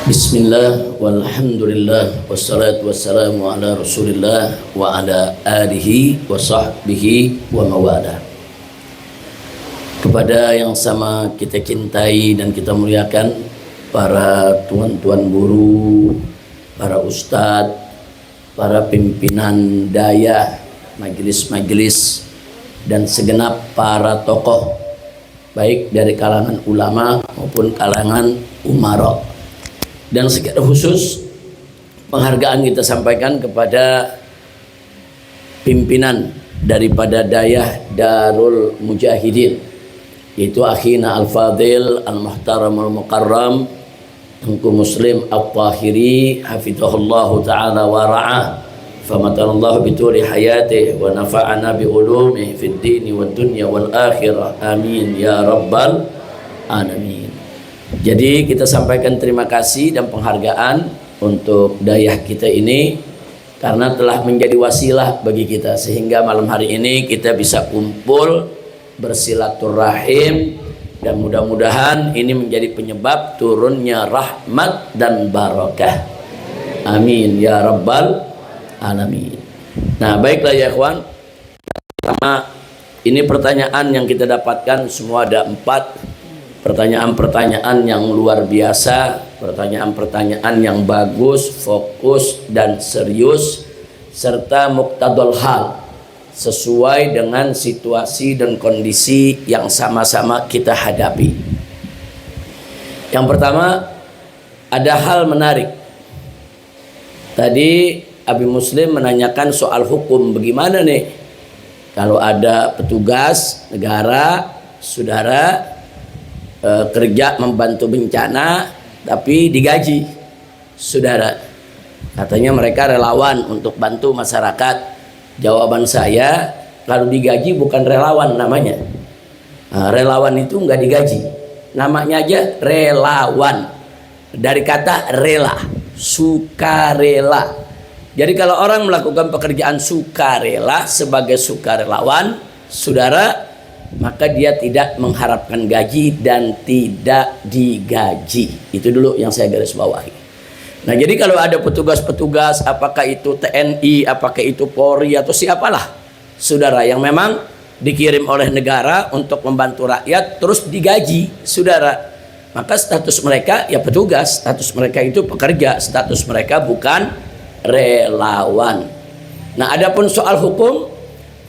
Bismillah, walhamdulillah, wassalatu wassalamu ala rasulillah wa ala alihi wa sahbihi wa mawala. Kepada yang sama kita cintai dan kita muliakan, para tuan-tuan guru, para ustadz, para pimpinan daya, majelis-majelis, dan segenap para tokoh, baik dari kalangan ulama maupun kalangan umara. Dan secara khusus penghargaan kita sampaikan kepada pimpinan daripada Dayah Darul Mujahidin, yaitu akhina al-fadil al-muhtaram al-mukarram Tengku Muslim al-Tahiri hafizahullahu ta'ala wa ra'ah, famatanallahu bituli hayatih wa nafa'ana bi ulumih fid dini wad dunya wal akhirah, amin ya rabbal alamin. Jadi kita sampaikan terima kasih dan penghargaan untuk dayah kita ini karena telah menjadi wasilah bagi kita, sehingga malam hari ini kita bisa kumpul bersilaturahim, dan mudah-mudahan ini menjadi penyebab turunnya rahmat dan barakah, amin ya rabbal alamin. Nah, baiklah ya ikhwan, pertama ini pertanyaan yang kita dapatkan semua ada 4 pertanyaan-pertanyaan yang luar biasa, pertanyaan-pertanyaan yang bagus, fokus dan serius, serta muqtadul hal, sesuai dengan situasi dan kondisi yang sama-sama kita hadapi. Yang pertama, ada hal menarik. Tadi Abi Muslim menanyakan soal hukum, bagaimana nih kalau ada petugas negara, saudara, kerja membantu bencana tapi digaji, saudara, katanya mereka relawan untuk bantu masyarakat. Jawaban saya, kalau digaji bukan relawan namanya. Relawan itu nggak digaji, namanya aja relawan, dari kata rela, sukarela. Jadi kalau orang melakukan pekerjaan sukarela sebagai sukarelawan, saudara, maka dia tidak mengharapkan gaji dan tidak digaji. Itu dulu yang saya garis bawahi. Nah, jadi kalau ada petugas-petugas, apakah itu TNI, apakah itu Polri atau siapalah, saudara, yang memang dikirim oleh negara untuk membantu rakyat terus digaji, saudara, maka status mereka ya petugas, status mereka itu pekerja, status mereka bukan relawan. Nah, adapun soal hukum,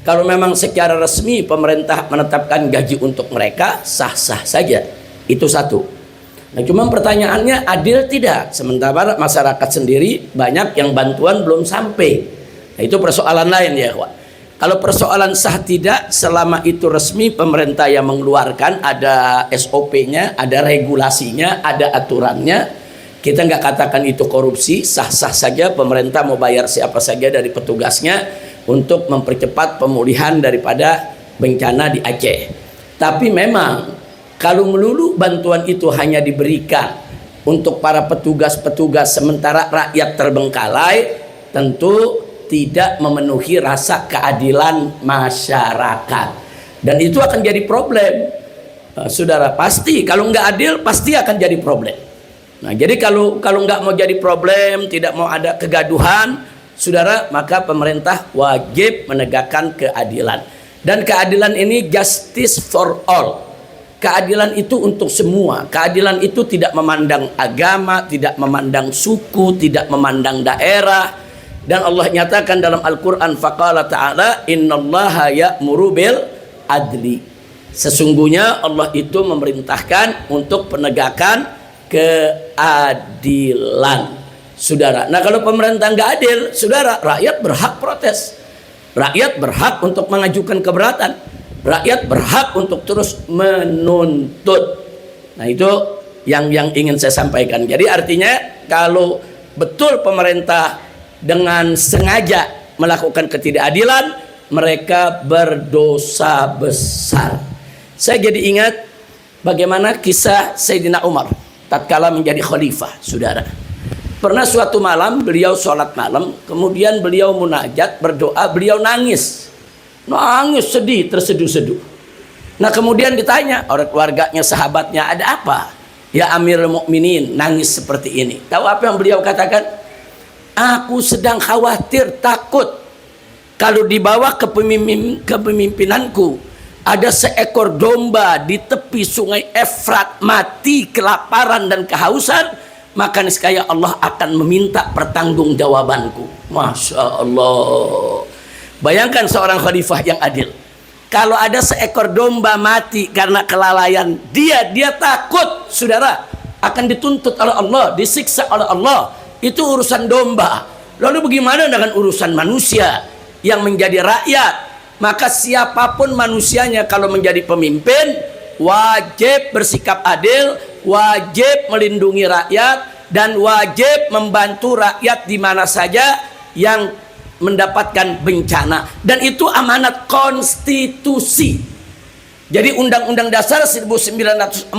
kalau memang secara resmi pemerintah menetapkan gaji untuk mereka, sah-sah saja. Itu satu. Nah, cuma pertanyaannya adil tidak? Sementara masyarakat sendiri banyak yang bantuan belum sampai. Nah, itu persoalan lain ya, kawan. Kalau persoalan sah tidak, selama itu resmi pemerintah yang mengeluarkan, ada SOP-nya, ada regulasinya, ada aturannya, kita nggak katakan itu korupsi, sah-sah saja pemerintah mau bayar siapa saja dari petugasnya untuk mempercepat pemulihan daripada bencana di Aceh. Tapi memang kalau melulu bantuan itu hanya diberikan untuk para petugas-petugas sementara rakyat terbengkalai, tentu tidak memenuhi rasa keadilan masyarakat, dan itu akan jadi problem. Saudara, pasti kalau nggak adil pasti akan jadi problem. Nah, jadi kalau nggak mau jadi problem, tidak mau ada kegaduhan, saudara, maka pemerintah wajib menegakkan keadilan. Dan keadilan ini justice for all. Keadilan itu untuk semua. Keadilan itu tidak memandang agama, tidak memandang suku, tidak memandang daerah. Dan Allah nyatakan dalam Al-Quran, faqala ta'ala, innallaha ya'muru bil adli. Sesungguhnya Allah itu memerintahkan untuk penegakan keadilan, saudara. Nah, kalau pemerintah nggak adil, saudara, rakyat berhak protes, rakyat berhak untuk mengajukan keberatan, rakyat berhak untuk terus menuntut. Nah, itu yang ingin saya sampaikan. Jadi artinya kalau betul pemerintah dengan sengaja melakukan ketidakadilan, mereka berdosa besar. Saya jadi ingat bagaimana kisah Sayyidina Umar tatkala menjadi khalifah, saudara. Pernah suatu malam beliau sholat malam, kemudian beliau munajat, berdoa, beliau nangis sedih, terseduh-seduh. Nah, kemudian ditanya oleh keluarganya, sahabatnya, ada apa? Ya Amirul Mukminin, nangis seperti ini. Tahu apa yang beliau katakan? Aku sedang khawatir, takut kalau di bawah kepemimpinanku ada seekor domba di tepi sungai Efrat mati kelaparan dan kehausan, maka niscaya Allah akan meminta pertanggungjawabanku. Masya Allah. Bayangkan seorang khalifah yang adil. Kalau ada seekor domba mati karena kelalaian dia takut, saudara, akan dituntut oleh Allah, disiksa oleh Allah. Itu urusan domba. Lalu bagaimana dengan urusan manusia yang menjadi rakyat? Maka siapapun manusianya kalau menjadi pemimpin wajib bersikap adil, wajib melindungi rakyat, dan wajib membantu rakyat di mana saja yang mendapatkan bencana. Dan itu amanat konstitusi. Jadi Undang-Undang Dasar 1945,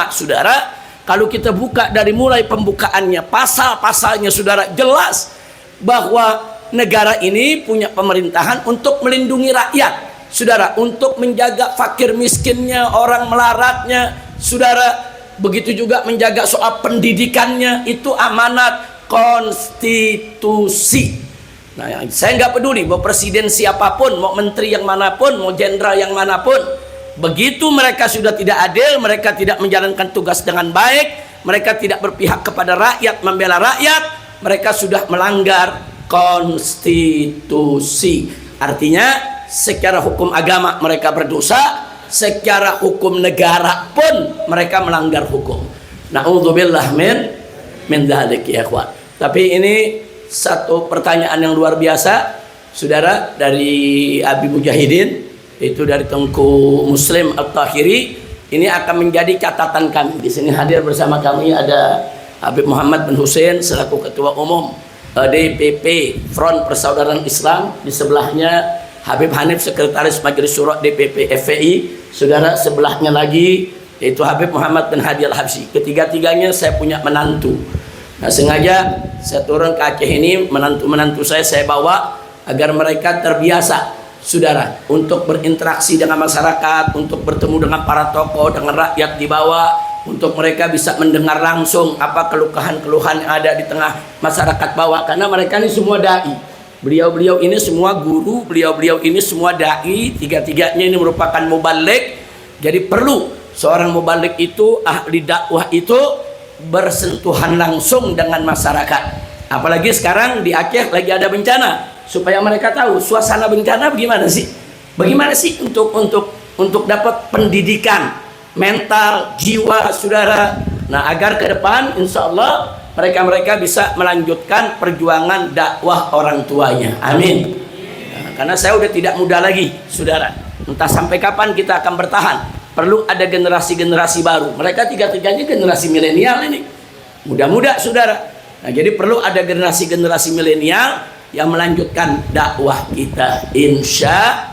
saudara, kalau kita buka dari mulai pembukaannya, pasal-pasalnya, saudara, jelas bahwa negara ini punya pemerintahan untuk melindungi rakyat, saudara, untuk menjaga fakir miskinnya, orang melaratnya, saudara, begitu juga menjaga soal pendidikannya. Itu amanat konstitusi. Nah, saya nggak peduli mau presiden siapapun, mau menteri yang manapun, mau jenderal yang manapun, begitu mereka sudah tidak adil, mereka tidak menjalankan tugas dengan baik, mereka tidak berpihak kepada rakyat, membela rakyat, mereka sudah melanggar konstitusi. Artinya secara hukum agama mereka berdosa, secara hukum negara pun mereka melanggar hukum. Na'udzubillah min dzalik ya ikhwan. Tapi ini satu pertanyaan yang luar biasa, saudara, dari Abi Mujahidin, itu dari Tengku Muslim At-Tahiri. Ini akan menjadi catatan kami. Di sini hadir bersama kami ada Habib Muhammad bin Hussein selaku Ketua Umum DPP Front Persaudaraan Islam. Di sebelahnya Habib Hanif, Sekretaris Majelis Syuro DPP FPI. Saudara, sebelahnya lagi yaitu Habib Muhammad bin Hadi Al-Habsyi. Ketiga-tiganya saya punya menantu. Nah, sengaja saya turun ke Aceh ini, menantu-menantu saya bawa agar mereka terbiasa, saudara, untuk berinteraksi dengan masyarakat, untuk bertemu dengan para tokoh, dengan rakyat di bawah, untuk mereka bisa mendengar langsung apa keluhan-keluhan yang ada di tengah masyarakat bawah. Karena mereka ini semua dai, beliau-beliau ini semua guru, beliau-beliau ini semua dai, tiga-tiganya ini merupakan mubaligh. Jadi perlu seorang mubaligh itu, ahli dakwah itu bersentuhan langsung dengan masyarakat. Apalagi sekarang di Aceh lagi ada bencana, supaya mereka tahu suasana bencana bagaimana sih, untuk dapat pendidikan mental jiwa, saudara. Nah, agar ke depan insya Allah mereka bisa melanjutkan perjuangan dakwah orang tuanya. Amin. Nah, karena saya udah tidak muda lagi, saudara. Entah sampai kapan kita akan bertahan. Perlu ada generasi-generasi baru. Mereka tiga-tiganya generasi milenial ini, muda-muda, saudara. Nah, jadi perlu ada generasi-generasi milenial yang melanjutkan dakwah kita, insya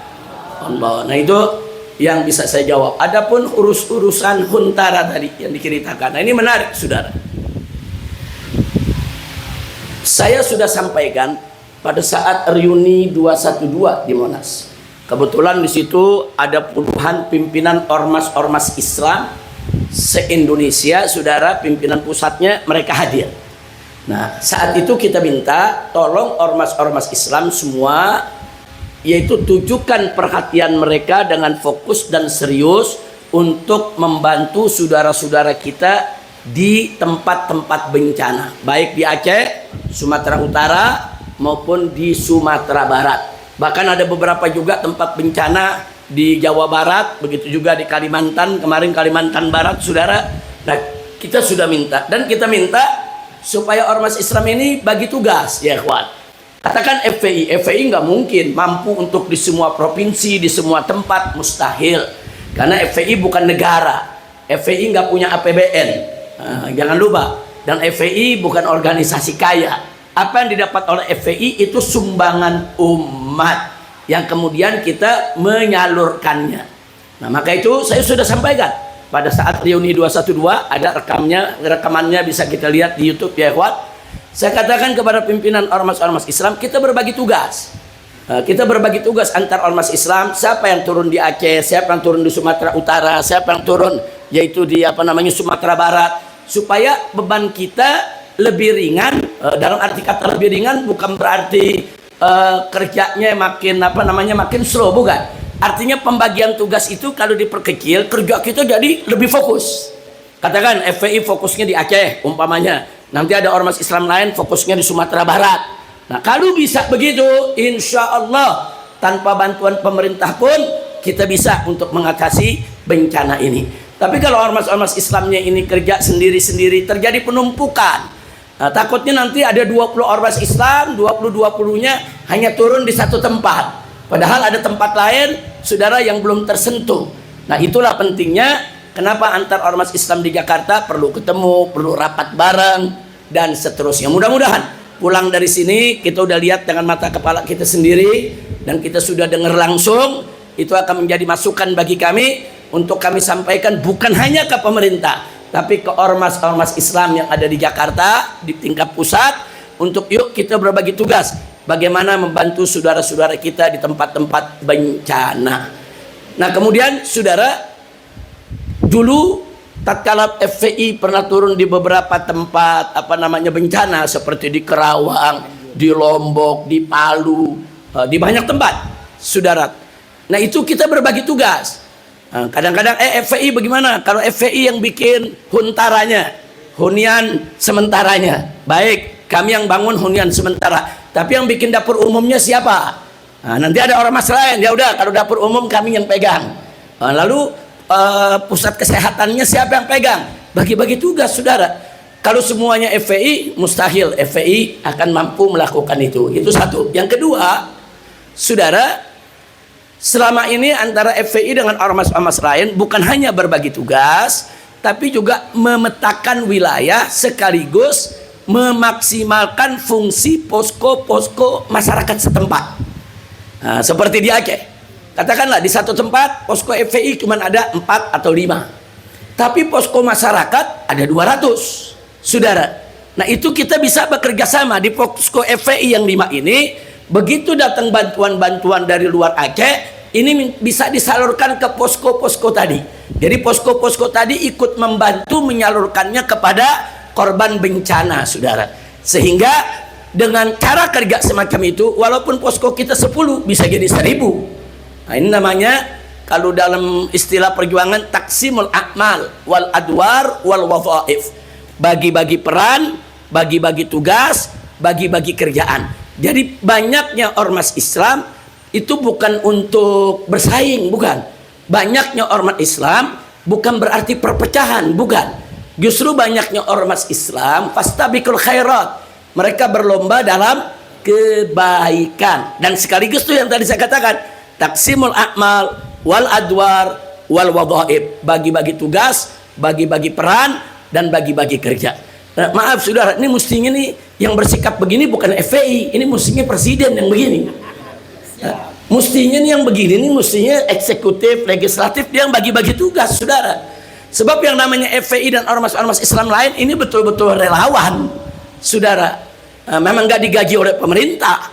Allah. Nah, itu yang bisa saya jawab. Adapun urusan Huntara tadi yang diceritakan, nah ini menarik, saudara. Saya sudah sampaikan pada saat reuni 212 di Monas. Kebetulan di situ ada puluhan pimpinan ormas-ormas Islam se-Indonesia, saudara, pimpinan pusatnya mereka hadir. Nah, saat itu kita minta tolong ormas-ormas Islam semua, yaitu tujukan perhatian mereka dengan fokus dan serius untuk membantu saudara-saudara kita di tempat-tempat bencana, baik di Aceh, Sumatera Utara maupun di Sumatera Barat. Bahkan ada beberapa juga tempat bencana di Jawa Barat, begitu juga di Kalimantan, kemarin Kalimantan Barat, saudara. Nah, kita sudah minta, dan kita minta supaya ormas Islam ini bagi tugas, ya ikhwan. Katakan FPI nggak mungkin mampu untuk di semua provinsi, di semua tempat, mustahil. Karena FPI bukan negara, FPI nggak punya APBN, jangan lupa. Dan FPI bukan organisasi kaya. Apa yang didapat oleh FPI itu sumbangan umat yang kemudian kita menyalurkannya. Nah, maka itu saya sudah sampaikan pada saat reuni 212, ada rekamannya bisa kita lihat di YouTube, ya ikhwan. Saya katakan kepada pimpinan ormas-ormas Islam, kita berbagi tugas. Kita berbagi tugas antar ormas Islam. Siapa yang turun di Aceh, siapa yang turun di Sumatera Utara, siapa yang turun yaitu di Sumatera Barat, supaya beban kita lebih ringan. Dalam arti kata lebih ringan bukan berarti kerjanya makin slow, bukan. Artinya pembagian tugas itu kalau diperkecil, kerja kita jadi lebih fokus. Katakan FPI fokusnya di Aceh umpamanya, nanti ada ormas Islam lain fokusnya di Sumatera Barat. Nah kalau bisa begitu, insya Allah tanpa bantuan pemerintah pun kita bisa untuk mengatasi bencana ini. Tapi kalau ormas-ormas Islamnya ini kerja sendiri-sendiri, terjadi penumpukan. Nah, takutnya nanti ada 20 ormas Islam, 20-20-nya hanya turun di satu tempat. Padahal ada tempat lain, saudara, yang belum tersentuh. Nah itulah pentingnya kenapa antar ormas Islam di Jakarta perlu ketemu, perlu rapat bareng, dan seterusnya. Mudah-mudahan pulang dari sini kita udah lihat dengan mata kepala kita sendiri, dan kita sudah dengar langsung. Itu akan menjadi masukan bagi kami untuk kami sampaikan bukan hanya ke pemerintah, tapi ke ormas-ormas Islam yang ada di Jakarta di tingkat pusat, untuk yuk kita berbagi tugas bagaimana membantu saudara-saudara kita di tempat-tempat bencana. Nah kemudian saudara, dulu tatkala FPI pernah turun di beberapa tempat bencana seperti di Kerawang, di Lombok, di Palu, di banyak tempat, saudara. Nah itu kita berbagi tugas. Kadang-kadang FPI bagaimana? Kalau FPI yang bikin huntaranya, hunian sementaranya, baik, kami yang bangun hunian sementara. Tapi yang bikin dapur umumnya siapa? Nah, nanti ada orang masalah lain. Ya udah, kalau dapur umum kami yang pegang. Lalu pusat kesehatannya siapa yang pegang? Bagi-bagi tugas, saudara. Kalau semuanya FPI, mustahil FPI akan mampu melakukan itu. Itu satu. Yang kedua, saudara, selama ini antara FPI dengan ormas-ormas lain bukan hanya berbagi tugas, tapi juga memetakan wilayah sekaligus memaksimalkan fungsi posko-posko masyarakat setempat. Nah, seperti di Aceh, katakanlah di satu tempat posko FPI cuma ada 4 atau 5, tapi posko masyarakat ada 200, saudara. Nah itu kita bisa bekerja sama di posko FPI yang 5 ini. Begitu datang bantuan-bantuan dari luar Aceh, ini bisa disalurkan ke posko-posko tadi. Jadi posko-posko tadi ikut membantu menyalurkannya kepada korban bencana, saudara. Sehingga dengan cara kerja semacam itu, walaupun posko kita 10 bisa jadi 1000. Nah ini namanya kalau dalam istilah perjuangan taksimul a'mal wal adwar wal wadhaif. Bagi-bagi peran, bagi-bagi tugas, bagi-bagi kerjaan. Jadi banyaknya ormas Islam itu bukan untuk bersaing, bukan. Banyaknya ormas Islam bukan berarti perpecahan, bukan. Justru banyaknya ormas Islam fastabiqul khairat. Mereka berlomba dalam kebaikan. Dan sekaligus itu yang tadi saya katakan, taksimul a'mal wal adwar wal wadhaib. Bagi-bagi tugas, bagi-bagi peran, dan bagi-bagi kerja. Nah, maaf saudara, ini mestinya nih yang bersikap begini bukan FPI, ini mestinya presiden yang begini. Nah, mestinya nih yang begini nih mestinya eksekutif, legislatif, dia yang bagi-bagi tugas, saudara. Sebab yang namanya FPI dan ormas-ormas Islam lain ini betul-betul relawan, saudara. Memang nggak digaji oleh pemerintah.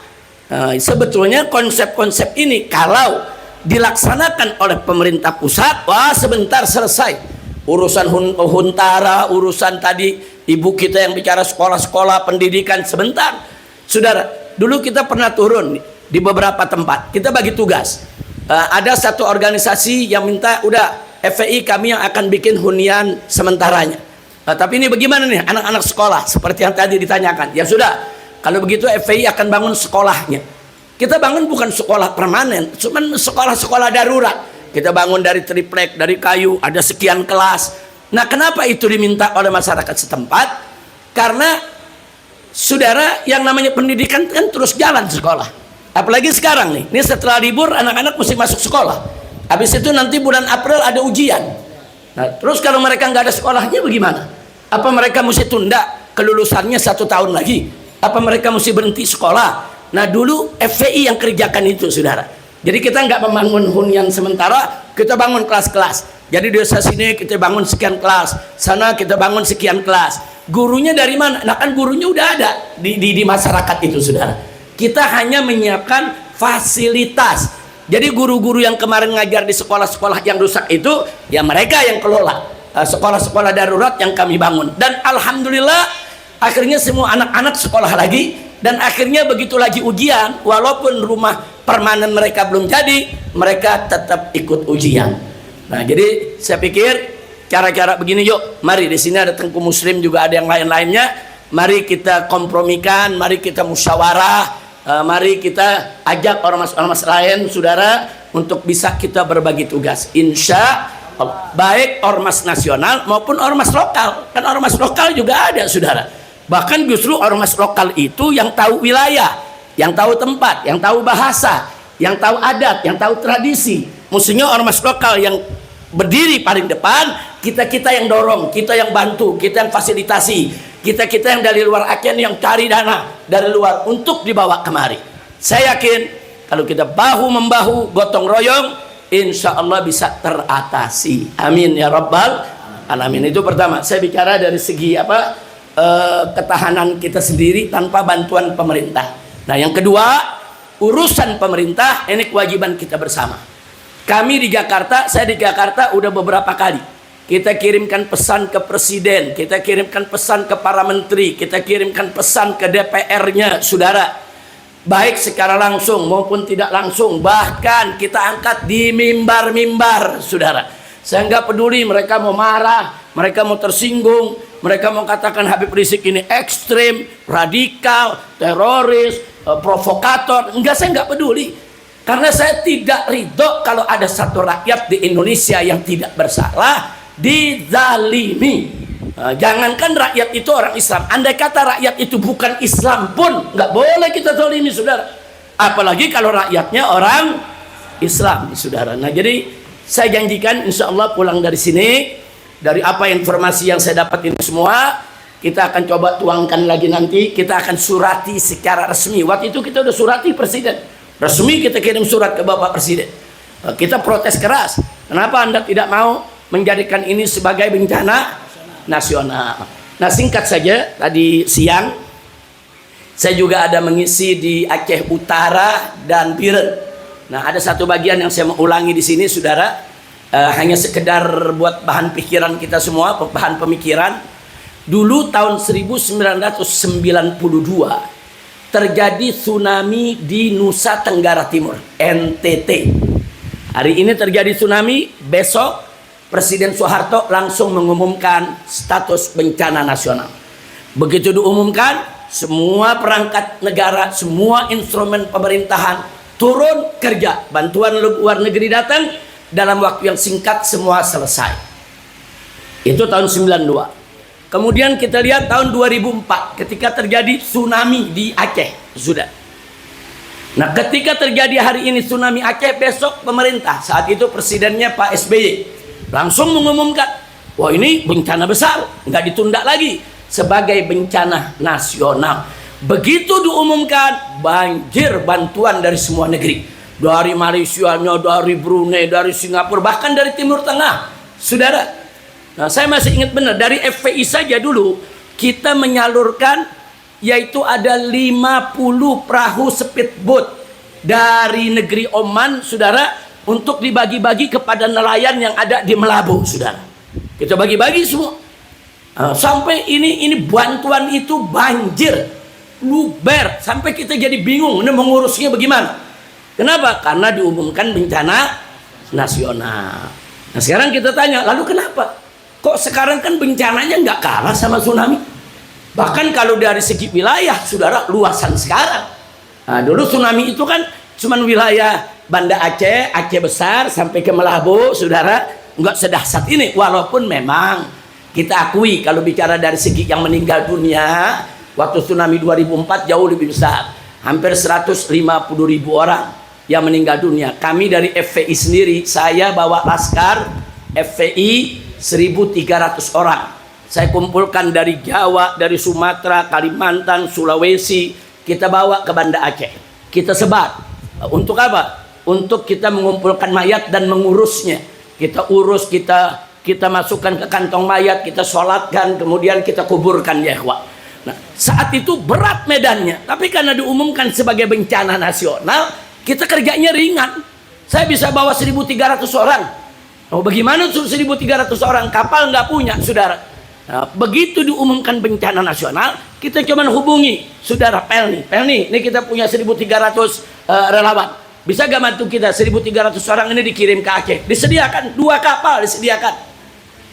Sebetulnya konsep-konsep ini kalau dilaksanakan oleh pemerintah pusat, wah sebentar selesai. Urusan huntara, urusan tadi ibu kita yang bicara sekolah-sekolah pendidikan, sebentar. Saudara, dulu kita pernah turun di beberapa tempat, kita bagi tugas. Ada satu organisasi yang minta, udah FPI kami yang akan bikin hunian sementaranya. Tapi ini bagaimana nih anak-anak sekolah, seperti yang tadi ditanyakan. Ya sudah, kalau begitu FPI akan bangun sekolahnya. Kita bangun bukan sekolah permanen, cuman sekolah-sekolah darurat. Kita bangun dari triplek, dari kayu, ada sekian kelas. Nah kenapa itu diminta oleh masyarakat setempat? Karena saudara, yang namanya pendidikan kan terus jalan sekolah. Apalagi sekarang nih, ini setelah libur anak-anak mesti masuk sekolah. Habis itu nanti bulan April ada ujian. Nah terus kalau mereka nggak ada sekolahnya bagaimana? Apa mereka mesti tunda kelulusannya 1 tahun lagi? Apa mereka mesti berhenti sekolah? Nah dulu FPI yang kerjakan itu, saudara. Jadi kita nggak membangun hunian sementara, kita bangun kelas-kelas. Jadi di desa sini kita bangun sekian kelas, sana kita bangun sekian kelas. Gurunya dari mana? Nah kan gurunya udah ada di masyarakat itu, saudara. Kita hanya menyiapkan fasilitas. Jadi guru-guru yang kemarin ngajar di sekolah-sekolah yang rusak itu, ya mereka yang kelola. sekolah-sekolah darurat yang kami bangun. Dan alhamdulillah akhirnya semua anak-anak sekolah lagi, dan akhirnya begitu lagi ujian, walaupun rumah permanen mereka belum jadi, mereka tetap ikut ujian. Nah, jadi saya pikir cara-cara begini, yuk, mari, di sini ada Tengku Muslim, juga ada yang lain-lainnya, mari kita kompromikan, mari kita musyawarah, mari kita ajak ormas-ormas lain, saudara, untuk bisa kita berbagi tugas. Insya Allah, baik ormas nasional maupun ormas lokal. Kan ormas lokal juga ada, saudara. Bahkan justru ormas lokal itu yang tahu wilayah, yang tahu tempat, yang tahu bahasa, yang tahu adat, yang tahu tradisi. Mestinya ormas lokal yang berdiri paling depan, kita yang dorong, kita yang bantu, kita yang fasilitasi, kita yang dari luar Aceh yang cari dana dari luar untuk dibawa kemari. Saya yakin kalau kita bahu membahu, gotong royong, insya Allah bisa teratasi. Amin ya rabbal alamin. Itu pertama. Saya bicara dari segi ketahanan kita sendiri tanpa bantuan pemerintah. Nah, yang kedua, urusan pemerintah ini kewajiban kita bersama. Kami di Jakarta, saya di Jakarta udah beberapa kali kita kirimkan pesan ke presiden, kita kirimkan pesan ke para menteri, kita kirimkan pesan ke DPR-nya, saudara, baik secara langsung maupun tidak langsung. Bahkan kita angkat di mimbar-mimbar, saudara. Saya nggak peduli mereka mau marah, mereka mau tersinggung, mereka mau katakan Habib Rizik ini ekstrim, radikal, teroris, provokator. Saya nggak peduli. Karena saya tidak ridho kalau ada satu rakyat di Indonesia yang tidak bersalah dizalimi. Jangankan rakyat itu orang Islam, andai kata rakyat itu bukan Islam pun nggak boleh kita zalimi, saudara. Apalagi kalau rakyatnya orang Islam, saudara. Nah, jadi saya janjikan insya Allah pulang dari sini, dari apa informasi yang saya dapat ini semua, kita akan coba tuangkan lagi nanti. Kita akan surati secara resmi. Waktu itu kita udah surati presiden. Resmi kita kirim surat ke Bapak Presiden. Kita protes keras. Kenapa Anda tidak mau menjadikan ini sebagai bencana nasional? Nah, singkat saja, tadi siang saya juga ada mengisi di Aceh Utara dan Biren. Nah, ada satu bagian yang saya mau ulangi di sini, saudara. Hanya sekedar buat bahan pikiran kita semua, bahan pemikiran. Dulu tahun 1992 terjadi tsunami di Nusa Tenggara Timur, NTT. Hari ini terjadi tsunami, besok Presiden Soeharto langsung mengumumkan status bencana nasional. Begitu diumumkan, semua perangkat negara, semua instrumen pemerintahan turun kerja. Bantuan luar negeri datang, dalam waktu yang singkat semua selesai. Itu tahun 92. Kemudian kita lihat tahun 2004 ketika terjadi tsunami di Aceh, sudah. Nah, ketika terjadi hari ini tsunami Aceh, besok pemerintah, saat itu presidennya Pak SBY, langsung mengumumkan, wah ini bencana besar, nggak ditunda lagi sebagai bencana nasional. Begitu diumumkan, banjir bantuan dari semua negeri, dari Malaysia, dari Brunei, dari Singapura, bahkan dari Timur Tengah, saudara. Nah, saya masih ingat benar, dari FPI saja dulu kita menyalurkan, yaitu ada 50 perahu speedboat dari negeri Oman, saudara, untuk dibagi-bagi kepada nelayan yang ada di Melabu, saudara. Kita bagi-bagi semua. Sampai ini bantuan itu banjir, luber, sampai kita jadi bingung ini mengurusnya bagaimana. Kenapa? Karena diumumkan bencana nasional. Nah, sekarang kita tanya, lalu kenapa? Kok sekarang kan bencananya nggak kalah sama tsunami? Bahkan kalau dari segi wilayah, saudara, luasan sekarang. Nah, dulu tsunami itu kan cuma wilayah Banda Aceh, Aceh besar sampai ke Melabu, saudara, nggak sedahsyat ini. Walaupun memang kita akui kalau bicara dari segi yang meninggal dunia, waktu tsunami 2004 jauh lebih besar. Hampir 150.000 orang yang meninggal dunia. Kami dari FPI sendiri, saya bawa laskar FPI 1.300 orang. Saya kumpulkan dari Jawa, dari Sumatera, Kalimantan, Sulawesi. Kita bawa ke Banda Aceh. Kita sebar. Untuk apa? Untuk kita mengumpulkan mayat dan mengurusnya. Kita urus, kita masukkan ke kantong mayat, kita sholatkan, kemudian kita kuburkan, ya ikhwah. Nah, saat itu berat medannya. Tapi karena diumumkan sebagai bencana nasional, kita kerjanya ringan. Saya bisa bawa 1.300 orang. Oh, bagaimana 1.300 orang kapal nggak punya, saudara? Nah, begitu diumumkan bencana nasional, kita cuma hubungi saudara Pelni. Pelni, ini kita punya 1.300 relawan. Bisa gak bantu kita 1.300 orang ini dikirim ke Aceh? Disediakan 2 kapal, disediakan.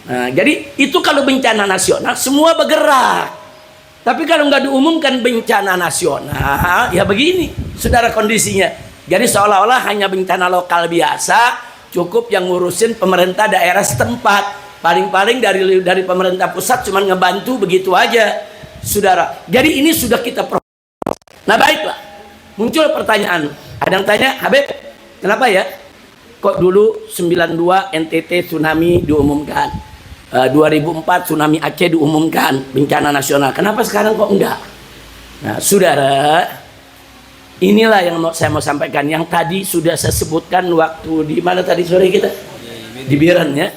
Nah, jadi itu kalau bencana nasional semua bergerak. Tapi kalau nggak diumumkan bencana nasional, ya begini, saudara kondisinya. Jadi seolah-olah hanya bencana lokal biasa, cukup yang ngurusin pemerintah daerah setempat. Paling-paling dari pemerintah pusat cuma ngebantu begitu aja, saudara. Jadi ini sudah kita proses. Nah, baiklah, muncul pertanyaan. Ada yang tanya, Habib, kenapa ya kok dulu 92 NTT tsunami diumumkan, 2004 tsunami Aceh diumumkan bencana nasional, kenapa sekarang kok enggak? Nah, saudara, inilah yang saya mau sampaikan, yang tadi sudah saya sebutkan waktu di mana tadi sore kita di Biren ya.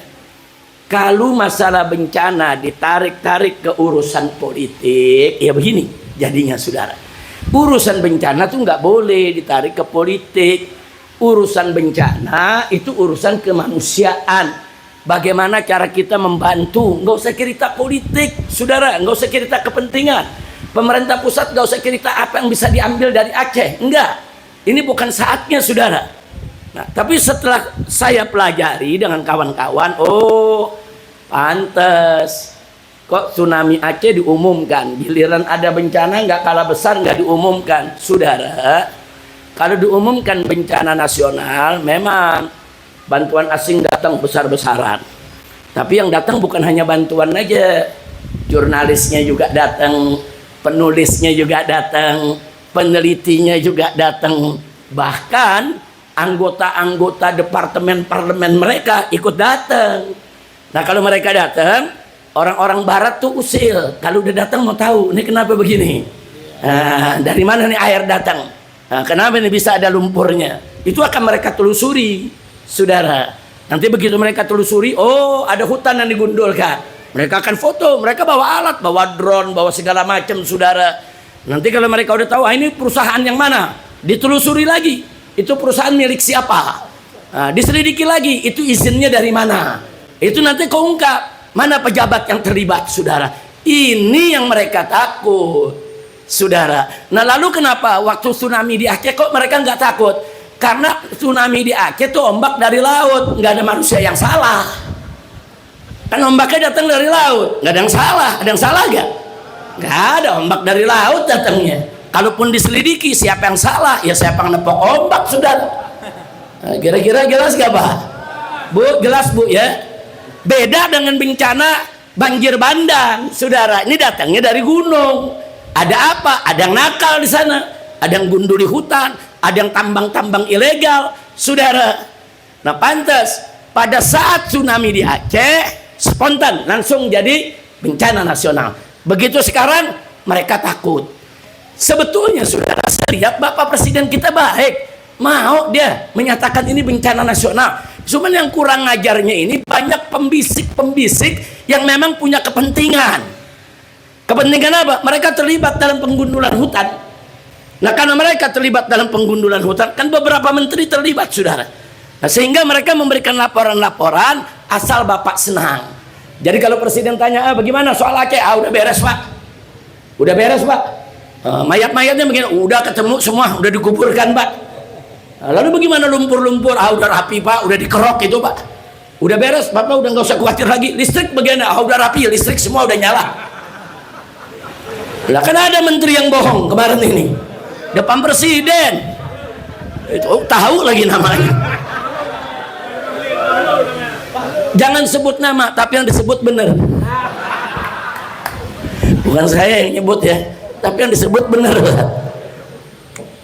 Kalau masalah bencana ditarik-tarik ke urusan politik, ya begini jadinya, saudara. Urusan bencana tuh nggak boleh ditarik ke politik. Urusan bencana itu urusan kemanusiaan. Bagaimana cara kita membantu? Nggak usah cerita politik, saudara. Nggak usah cerita kepentingan. Pemerintah pusat nggak usah cerita apa yang bisa diambil dari Aceh. Enggak. Ini bukan saatnya, saudara. Nah, tapi setelah saya pelajari dengan kawan-kawan, oh, pantes kok tsunami Aceh diumumkan, giliran ada bencana nggak kalah besar nggak diumumkan. Saudara, kalau diumumkan bencana nasional, memang bantuan asing datang besar-besaran. Tapi yang datang bukan hanya bantuan aja, jurnalisnya juga datang, penulisnya juga datang, penelitinya juga datang, bahkan anggota-anggota departemen parlemen mereka ikut datang. Nah, kalau mereka datang, orang-orang barat tuh usil. Kalau udah datang mau tahu, ini kenapa begini? Nah, dari mana nih air datang? Nah, kenapa ini bisa ada lumpurnya? Itu akan mereka telusuri, saudara. Nanti begitu mereka telusuri, oh, ada hutan yang digundulkan. Mereka akan foto, mereka bawa alat, bawa drone, bawa segala macam, saudara. Nanti kalau mereka udah tahu, ini perusahaan yang mana? Ditelusuri lagi. Itu perusahaan milik siapa? Nah, diselidiki lagi, itu izinnya dari mana? Itu nanti keungkap mana pejabat yang terlibat, saudara. Ini yang mereka takut, saudara. Nah, lalu kenapa waktu tsunami di Aceh kok mereka nggak takut? Karena tsunami di Aceh tuh ombak dari laut, nggak ada manusia yang salah. Kan ombaknya datang dari laut, nggak ada yang salah. Ada yang salah nggak? Nggak ada, ombak dari laut datangnya. Kalaupun diselidiki siapa yang salah, ya siapa yang nepok ombak, saudara. Nah, kira-kira jelas gak, Pak? Bu, jelas, Bu, ya. Beda dengan bencana banjir bandang, saudara. Ini datangnya dari gunung. Ada apa? Ada yang nakal di sana, ada yang gunduli hutan, ada yang tambang-tambang ilegal, saudara. Nah, pantas pada saat tsunami di Aceh spontan langsung jadi bencana nasional. Begitu sekarang mereka takut. Sebetulnya, saudara, saya lihat Bapak Presiden kita baik, mau dia menyatakan ini bencana nasional. Cuman yang kurang ngajarnya ini banyak pembisik-pembisik yang memang punya kepentingan. Kepentingan apa? Mereka terlibat dalam penggundulan hutan. Nah, karena mereka terlibat dalam penggundulan hutan, kan beberapa menteri terlibat, saudara. Nah, sehingga mereka memberikan laporan-laporan asal Bapak senang. Jadi kalau Presiden tanya, bagaimana soal Aceh? Udah beres, Pak. Udah beres, Pak. Mayat-mayatnya begini, udah ketemu semua, udah dikuburkan, Pak. Lalu bagaimana lumpur-lumpur? Udah rapi, Pak, udah dikerok itu, Pak. Udah beres, Bapak udah nggak usah khawatir lagi. Listrik bagaimana? Udah rapi, listrik semua udah nyala. Lah, kan ada menteri yang bohong kemarin ini depan Presiden. Itu tahu lagi namanya. Jangan sebut nama, tapi yang disebut benar. Bukan saya yang nyebut ya, tapi yang disebut benar.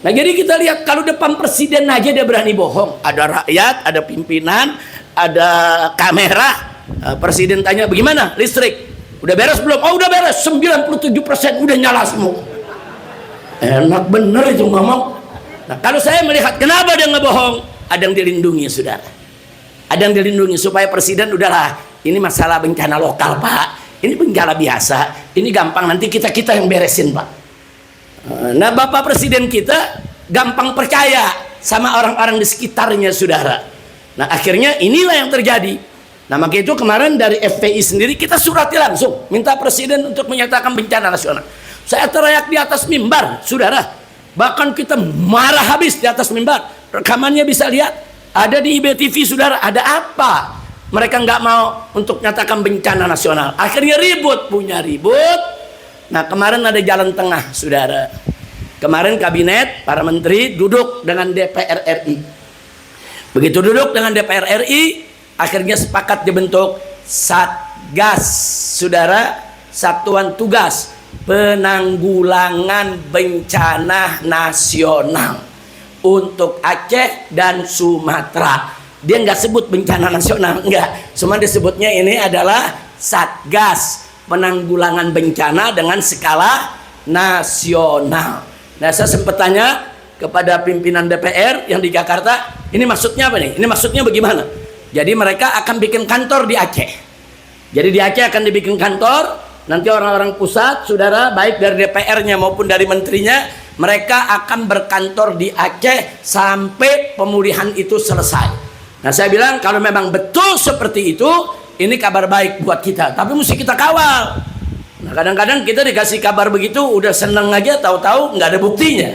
Nah, jadi kita lihat kalau depan Presiden aja dia berani bohong. Ada rakyat, ada pimpinan, ada kamera. Presiden tanya, bagaimana listrik? Udah beres belum? Oh, udah beres, 97% udah nyala semua. Enak bener itu ngomong. Nah, kalau saya melihat kenapa dia ngebohong, ada yang dilindungi, saudara. Ada yang dilindungi supaya Presiden udahlah, ini masalah bencana lokal, Pak. Ini bencana biasa, ini gampang, nanti kita yang beresin, Pak. Nah, Bapak Presiden kita gampang percaya sama orang-orang di sekitarnya, saudara. Nah akhirnya inilah yang terjadi. Nah maka itu kemarin dari FPI sendiri kita surati langsung minta presiden untuk menyatakan bencana nasional. Saya teriak di atas mimbar, saudara. Bahkan kita marah habis di atas mimbar. Rekamannya bisa lihat, ada di IBTV, saudara. Ada apa? Mereka nggak mau untuk nyatakan bencana nasional. Akhirnya ribut, punya ribut. Nah kemarin ada jalan tengah, saudara. Kemarin kabinet, para menteri duduk dengan DPR RI. Begitu duduk dengan DPR RI, akhirnya sepakat dibentuk Satgas, saudara, Satuan Tugas Penanggulangan Bencana Nasional untuk Aceh dan Sumatera. Dia nggak sebut bencana nasional, enggak. Cuma disebutnya ini adalah Satgas Penanggulangan Bencana dengan skala nasional. Nah saya sempat tanya kepada pimpinan DPR yang di Jakarta, ini maksudnya apa nih? Ini maksudnya bagaimana? Jadi mereka akan bikin kantor di Aceh. Jadi di Aceh akan dibikin kantor, nanti orang-orang pusat, saudara, baik dari DPR-nya maupun dari menterinya, mereka akan berkantor di Aceh sampai pemulihan itu selesai. Nah saya bilang kalau memang betul seperti itu, ini kabar baik buat kita, tapi mesti kita kawal. Nah kadang-kadang kita dikasih kabar begitu udah seneng aja, tahu-tahu nggak ada buktinya.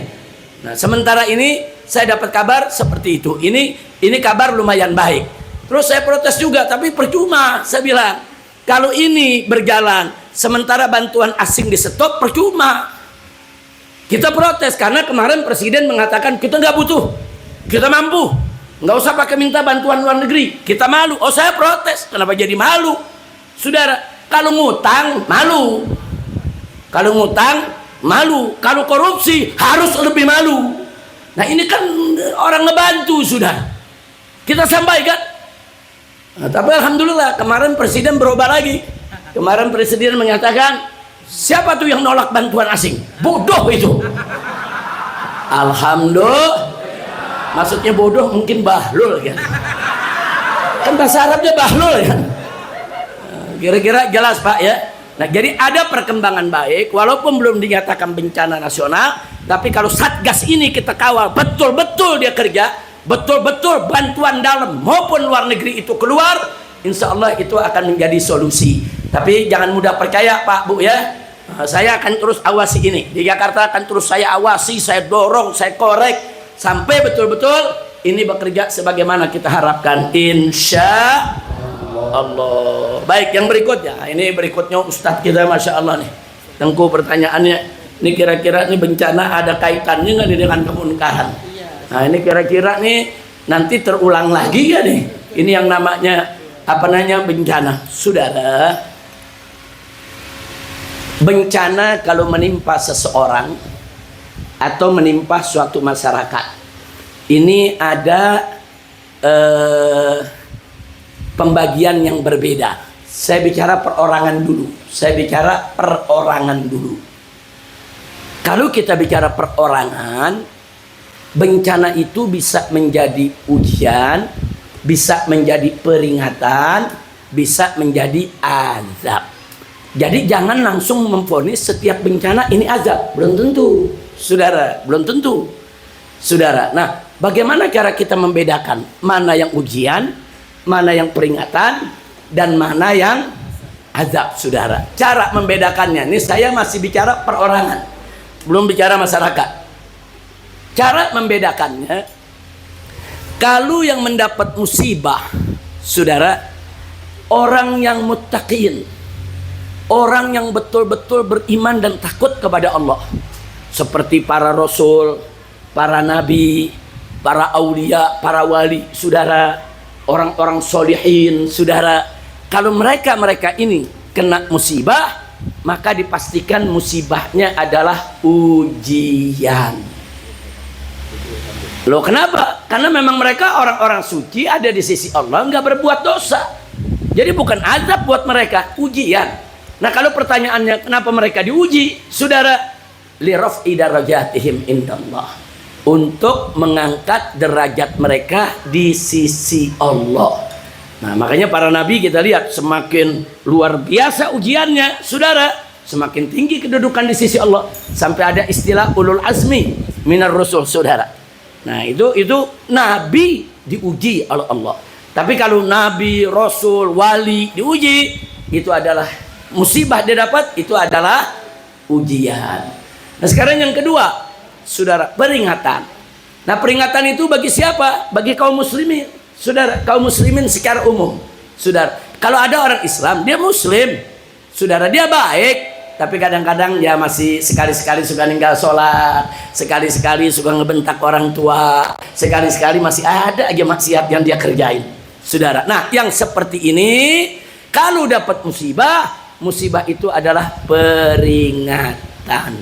Nah sementara ini saya dapat kabar seperti itu. Ini kabar lumayan baik. Terus saya protes juga, tapi percuma. Saya bilang kalau ini berjalan sementara bantuan asing di stop, percuma. Kita protes karena kemarin presiden mengatakan kita nggak butuh, kita mampu, nggak usah pakai minta bantuan luar negeri. Kita malu. Oh saya protes, kenapa jadi malu, saudara? Kalau ngutang malu, kalau ngutang malu, kalau korupsi harus lebih malu. Nah ini kan orang ngebantu sudah, kita sampaikan. Nah, tapi alhamdulillah kemarin presiden berubah lagi. Kemarin presiden menyatakan siapa tuh yang nolak bantuan asing? Bodoh itu. Alhamdulillah. Maksudnya bodoh mungkin bahlul kan? Kan bahasa Arabnya bahlul kan? Kira-kira jelas Pak ya. Nah jadi ada perkembangan baik walaupun belum dinyatakan bencana nasional, tapi kalau Satgas ini kita kawal betul-betul dia kerja, betul-betul bantuan dalam maupun luar negeri itu keluar, insya Allah itu akan menjadi solusi. Tapi jangan mudah percaya Pak Bu ya. Saya akan terus awasi ini di Jakarta, akan terus saya awasi, saya dorong, saya korek sampai betul-betul ini bekerja sebagaimana kita harapkan, insya Allah. Baik, yang berikutnya, ini berikutnya Ustadz kita, masya Allah nih, Tengku pertanyaannya, ini kira-kira ini bencana ada kaitannya nggak dengan kemunkaran? Nah ini kira-kira nih nanti terulang lagi ya nih, ini yang namanya apa namanya bencana, saudara. Bencana kalau menimpa seseorang atau menimpa suatu masyarakat, ini ada pembagian yang berbeda. Saya bicara perorangan dulu. Kalau kita bicara perorangan, bencana itu bisa menjadi ujian, bisa menjadi peringatan, bisa menjadi azab. Jadi jangan langsung memvonis setiap bencana ini azab. Belum tentu, saudara. Belum tentu, saudara. Nah, bagaimana cara kita membedakan mana yang ujian, mana yang peringatan, dan mana yang azab, saudara? Cara membedakannya, ini saya masih bicara perorangan, belum bicara masyarakat. Cara membedakannya, kalau yang mendapat musibah, saudara, orang yang muttaqin, orang yang betul-betul beriman dan takut kepada Allah, seperti para rasul, para nabi, para aulia, para wali, saudara, orang-orang solihin, saudara. Kalau mereka ini kena musibah, maka dipastikan musibahnya adalah ujian. Loh kenapa? Karena memang mereka orang-orang suci, ada di sisi Allah, nggak berbuat dosa. Jadi bukan azab buat mereka, ujian. Nah kalau pertanyaannya kenapa mereka diuji, saudara, liraf'i darajatihim indallah, untuk mengangkat derajat mereka di sisi Allah. Nah makanya para nabi kita lihat semakin luar biasa ujiannya, saudara, semakin tinggi kedudukan di sisi Allah, sampai ada istilah ulul azmi minar rusul, saudara. Nah itu nabi diuji oleh Allah. Tapi kalau nabi, rasul, wali diuji, itu adalah musibah dia dapat, itu adalah ujian. Nah sekarang yang kedua, saudara, peringatan. Nah peringatan itu bagi siapa? Bagi kaum muslimin. Saudara, kaum muslimin secara umum. Saudara, kalau ada orang Islam, dia muslim. Saudara, dia baik. Tapi kadang-kadang dia masih sekali-sekali suka ninggal sholat, sekali-sekali suka ngebentak orang tua, sekali-sekali masih ada aja maksiat yang dia kerjain. Saudara, nah yang seperti ini kalau dapat musibah, musibah itu adalah peringatan.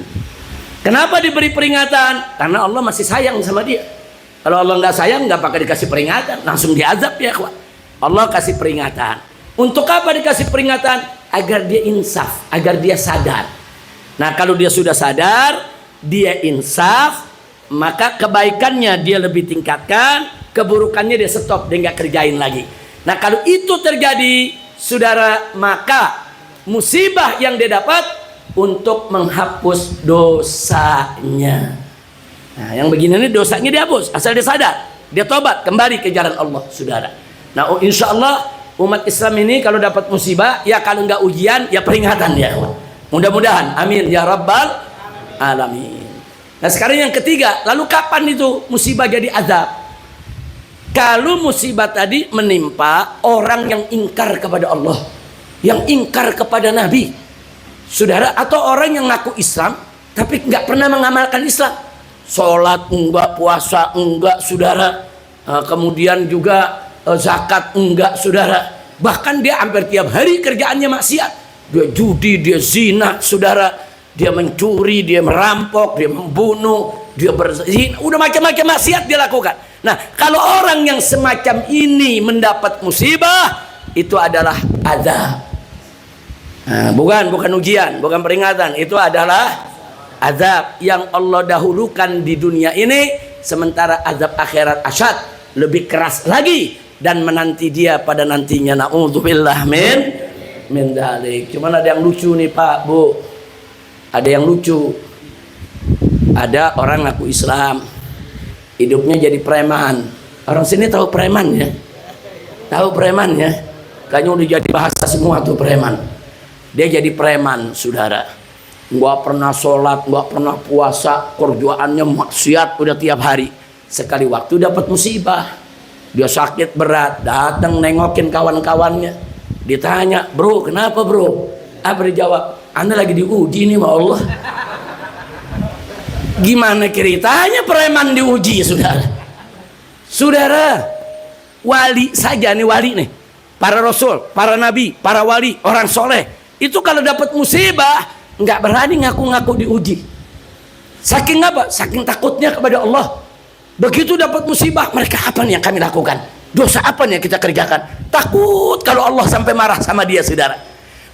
Kenapa diberi peringatan? Karena Allah masih sayang sama dia. Kalau Allah nggak sayang, nggak pakai dikasih peringatan, langsung diazab ya kawan. Allah kasih peringatan. Untuk apa dikasih peringatan? Agar dia insaf, agar dia sadar. Nah kalau dia sudah sadar, dia insaf, maka kebaikannya dia lebih tingkatkan, keburukannya dia stop, dia nggak kerjain lagi. Nah kalau itu terjadi, saudara, maka musibah yang dia dapat untuk menghapus dosanya. Nah yang begini ini dosanya dihapus, asal dia sadar, dia tobat kembali ke jalan Allah, saudara. Nah insya Allah umat Islam ini kalau dapat musibah, ya kalau nggak ujian, ya peringatan ya. Mudah-mudahan, amin ya rabbal alamin. Nah sekarang yang ketiga, lalu kapan itu musibah jadi azab? Kalau musibah tadi menimpa orang yang ingkar kepada Allah, yang ingkar kepada Nabi, saudara, atau orang yang ngaku Islam tapi nggak pernah mengamalkan Islam, sholat enggak, puasa enggak, saudara, kemudian juga zakat enggak, saudara, bahkan dia hampir tiap hari kerjaannya maksiat, dia judi, dia zina, saudara, dia mencuri, dia merampok, dia membunuh, dia berzina, udah macam-macam maksiat dia lakukan. Nah kalau orang yang semacam ini mendapat musibah, itu adalah azab. Nah, bukan ujian, bukan peringatan, itu adalah azab yang Allah dahulukan di dunia ini, sementara azab akhirat asyad, lebih keras lagi dan menanti dia pada nantinya. Na'udzubillah min dzalik. Cuman ada yang lucu nih Pak, Bu. Ada yang lucu. Ada orang ngaku Islam, hidupnya jadi preman. Orang sini tahu preman ya? Tahu preman ya? Kayaknya udah jadi bahasa semua tuh preman. Dia jadi preman, saudara. Nggak pernah sholat, nggak pernah puasa, kerjaannya maksiat udah tiap hari. Sekali waktu dapat musibah, dia sakit berat, datang nengokin kawan-kawannya, ditanya, bro kenapa bro? Apa dijawab? Anda lagi diuji nih sama Allah. Gimana ceritanya preman diuji, saudara? Saudara, wali saja nih, wali nih, para rasul, para nabi, para wali, orang soleh, itu kalau dapat musibah nggak berani ngaku-ngaku diuji. Saking apa? Saking takutnya kepada Allah. Begitu dapat musibah, mereka apa nih yang kami lakukan? Dosa apa nih yang kita kerjakan? Takut kalau Allah sampai marah sama dia, saudara.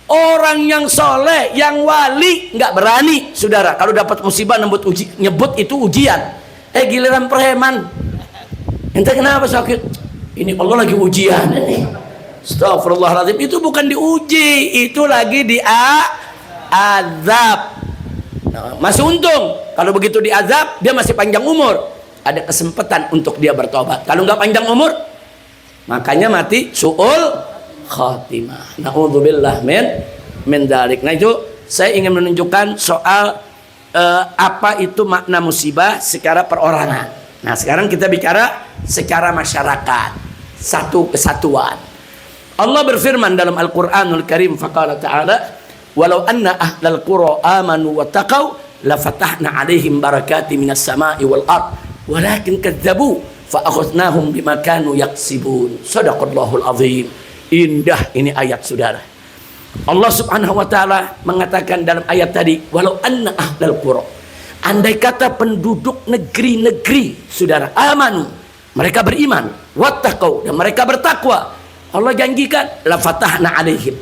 Orang yang soleh, yang wali nggak berani, saudara. Kalau dapat musibah nyebut itu ujian. Giliran preman, ente kenapa sakit? Ini Allah lagi ujian ini. Astagfirullahaladzim, itu bukan diuji, itu lagi diazab. Nah, masih untung kalau begitu diazab, dia masih panjang umur, ada kesempatan untuk dia bertobat. Kalau nggak panjang umur, makanya mati su'ul khatimah. Na'udzubillah min dzalik. Nah itu saya ingin menunjukkan soal apa itu makna musibah secara perorangan. Nah sekarang kita bicara secara masyarakat, satu kesatuan. Allah berfirman dalam Al-Qur'anul Karim, faqala ta'ala, walau anna ahlal qura amanu wa taqaw la fatahna 'alaihim barakatin minas sama'i wal ard walakin kadzabu fa akhadnahum bima kanu yaksibun. Shadaqallahul azim. Indah ini ayat, saudara. Allah Subhanahu wa taala mengatakan dalam ayat tadi, walau anna ahlal qura, andai kata penduduk negeri-negeri, saudara, amanu, mereka beriman, wattaqau, dan mereka bertakwa, Allah janjikan la fatahna 'alaihim,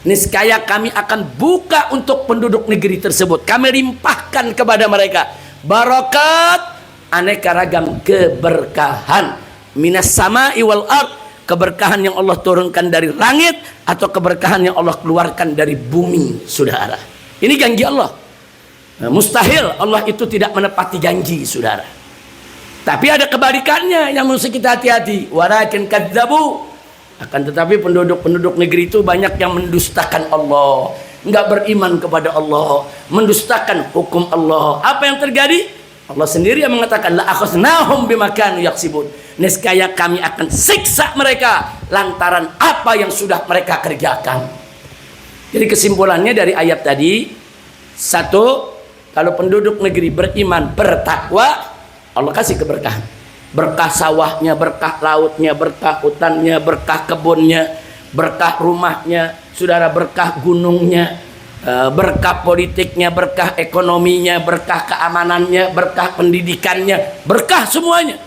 niscaya kami akan buka untuk penduduk negeri tersebut, kami limpahkan kepada mereka barakat, aneka ragam keberkahan, minas sama'i wal ard, keberkahan yang Allah turunkan dari langit atau keberkahan yang Allah keluarkan dari bumi, saudara. Ini janji Allah. Nah, mustahil Allah itu tidak menepati janji, saudara. Tapi ada kebalikannya yang mesti kita hati-hati. Walakin kadzabu, Akan tetapi penduduk-penduduk negeri itu banyak yang mendustakan Allah, nggak beriman kepada Allah, mendustakan hukum Allah. Apa yang terjadi? Allah sendiri yang mengatakan, la akhadnahum bima kanu yaksibun. Niscaya kami akan siksa mereka lantaran apa yang sudah mereka kerjakan. Jadi kesimpulannya dari ayat tadi, satu, kalau penduduk negeri beriman, bertakwa, Allah kasih keberkahan. Berkah sawahnya, berkah lautnya, berkah hutannya, berkah kebunnya, berkah rumahnya, saudara, berkah gunungnya, berkah politiknya, berkah ekonominya, berkah keamanannya, berkah pendidikannya, berkah semuanya,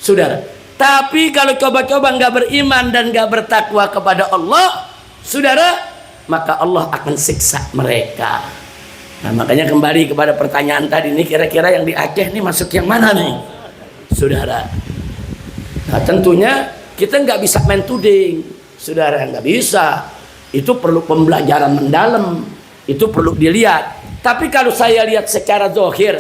saudara. Tapi kalau coba-coba nggak beriman dan nggak bertakwa kepada Allah, saudara, maka Allah akan siksa mereka. Nah, makanya kembali kepada pertanyaan tadi, ini kira-kira yang di Aceh ini masuk yang mana nih, saudara? Nah, tentunya kita nggak bisa main tuding, saudara, nggak bisa. Itu perlu pembelajaran mendalam, itu perlu dilihat. Tapi kalau saya lihat secara zohir,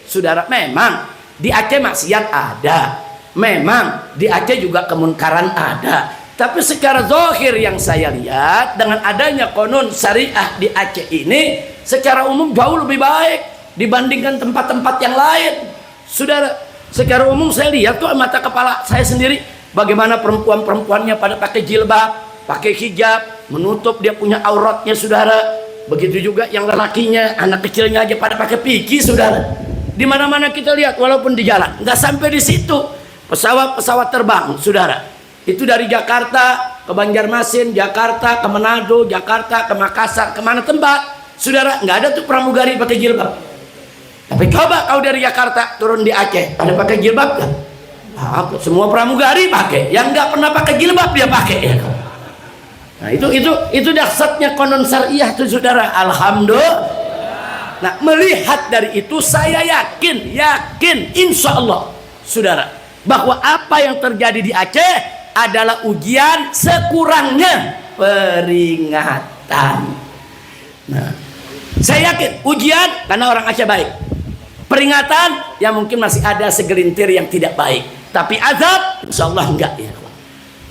saudara, memang di Aceh maksiat ada, memang di Aceh juga kemunkaran ada. Tapi secara zohir yang saya lihat, dengan adanya konon syariah di Aceh ini, secara umum jauh lebih baik dibandingkan tempat-tempat yang lain, saudara. Secara umum saya lihat tuh mata kepala saya sendiri, bagaimana perempuan-perempuannya pada pakai jilbab, pakai hijab, menutup dia punya auratnya, saudara. Begitu juga yang lelakinya, anak kecilnya aja pada pakai piki, saudara. Di mana-mana kita lihat, walaupun di jalan. Nggak sampai di situ, pesawat-pesawat terbang, saudara. Itu dari Jakarta ke Banjarmasin, Jakarta ke Manado, Jakarta ke Makassar, kemana tempat, saudara, nggak ada tuh pramugari pakai jilbab. Tapi coba kau dari Jakarta turun di Aceh, ada pakai jilbab kan? Semua pramugari pakai, yang nggak pernah pakai jilbab dia pakai ya. Nah, itu dahsyatnya konon syariah tuh, saudara. Alhamdulillah. Nah, melihat dari itu saya yakin insya Allah, saudara, bahwa apa yang terjadi di Aceh adalah ujian, sekurangnya peringatan. Nah, saya yakin ujian karena orang Aceh baik, peringatan yang mungkin masih ada segelintir yang tidak baik, tapi azab insya Allah enggak ya.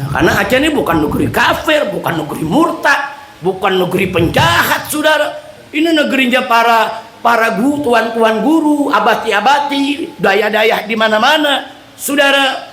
Nah, karena Aceh ini bukan negeri kafir, bukan negeri murtad, bukan negeri penjahat, saudara. Ini negerinya para guru, tuan-tuan guru, abati-abati, daya-daya di mana-mana, saudara.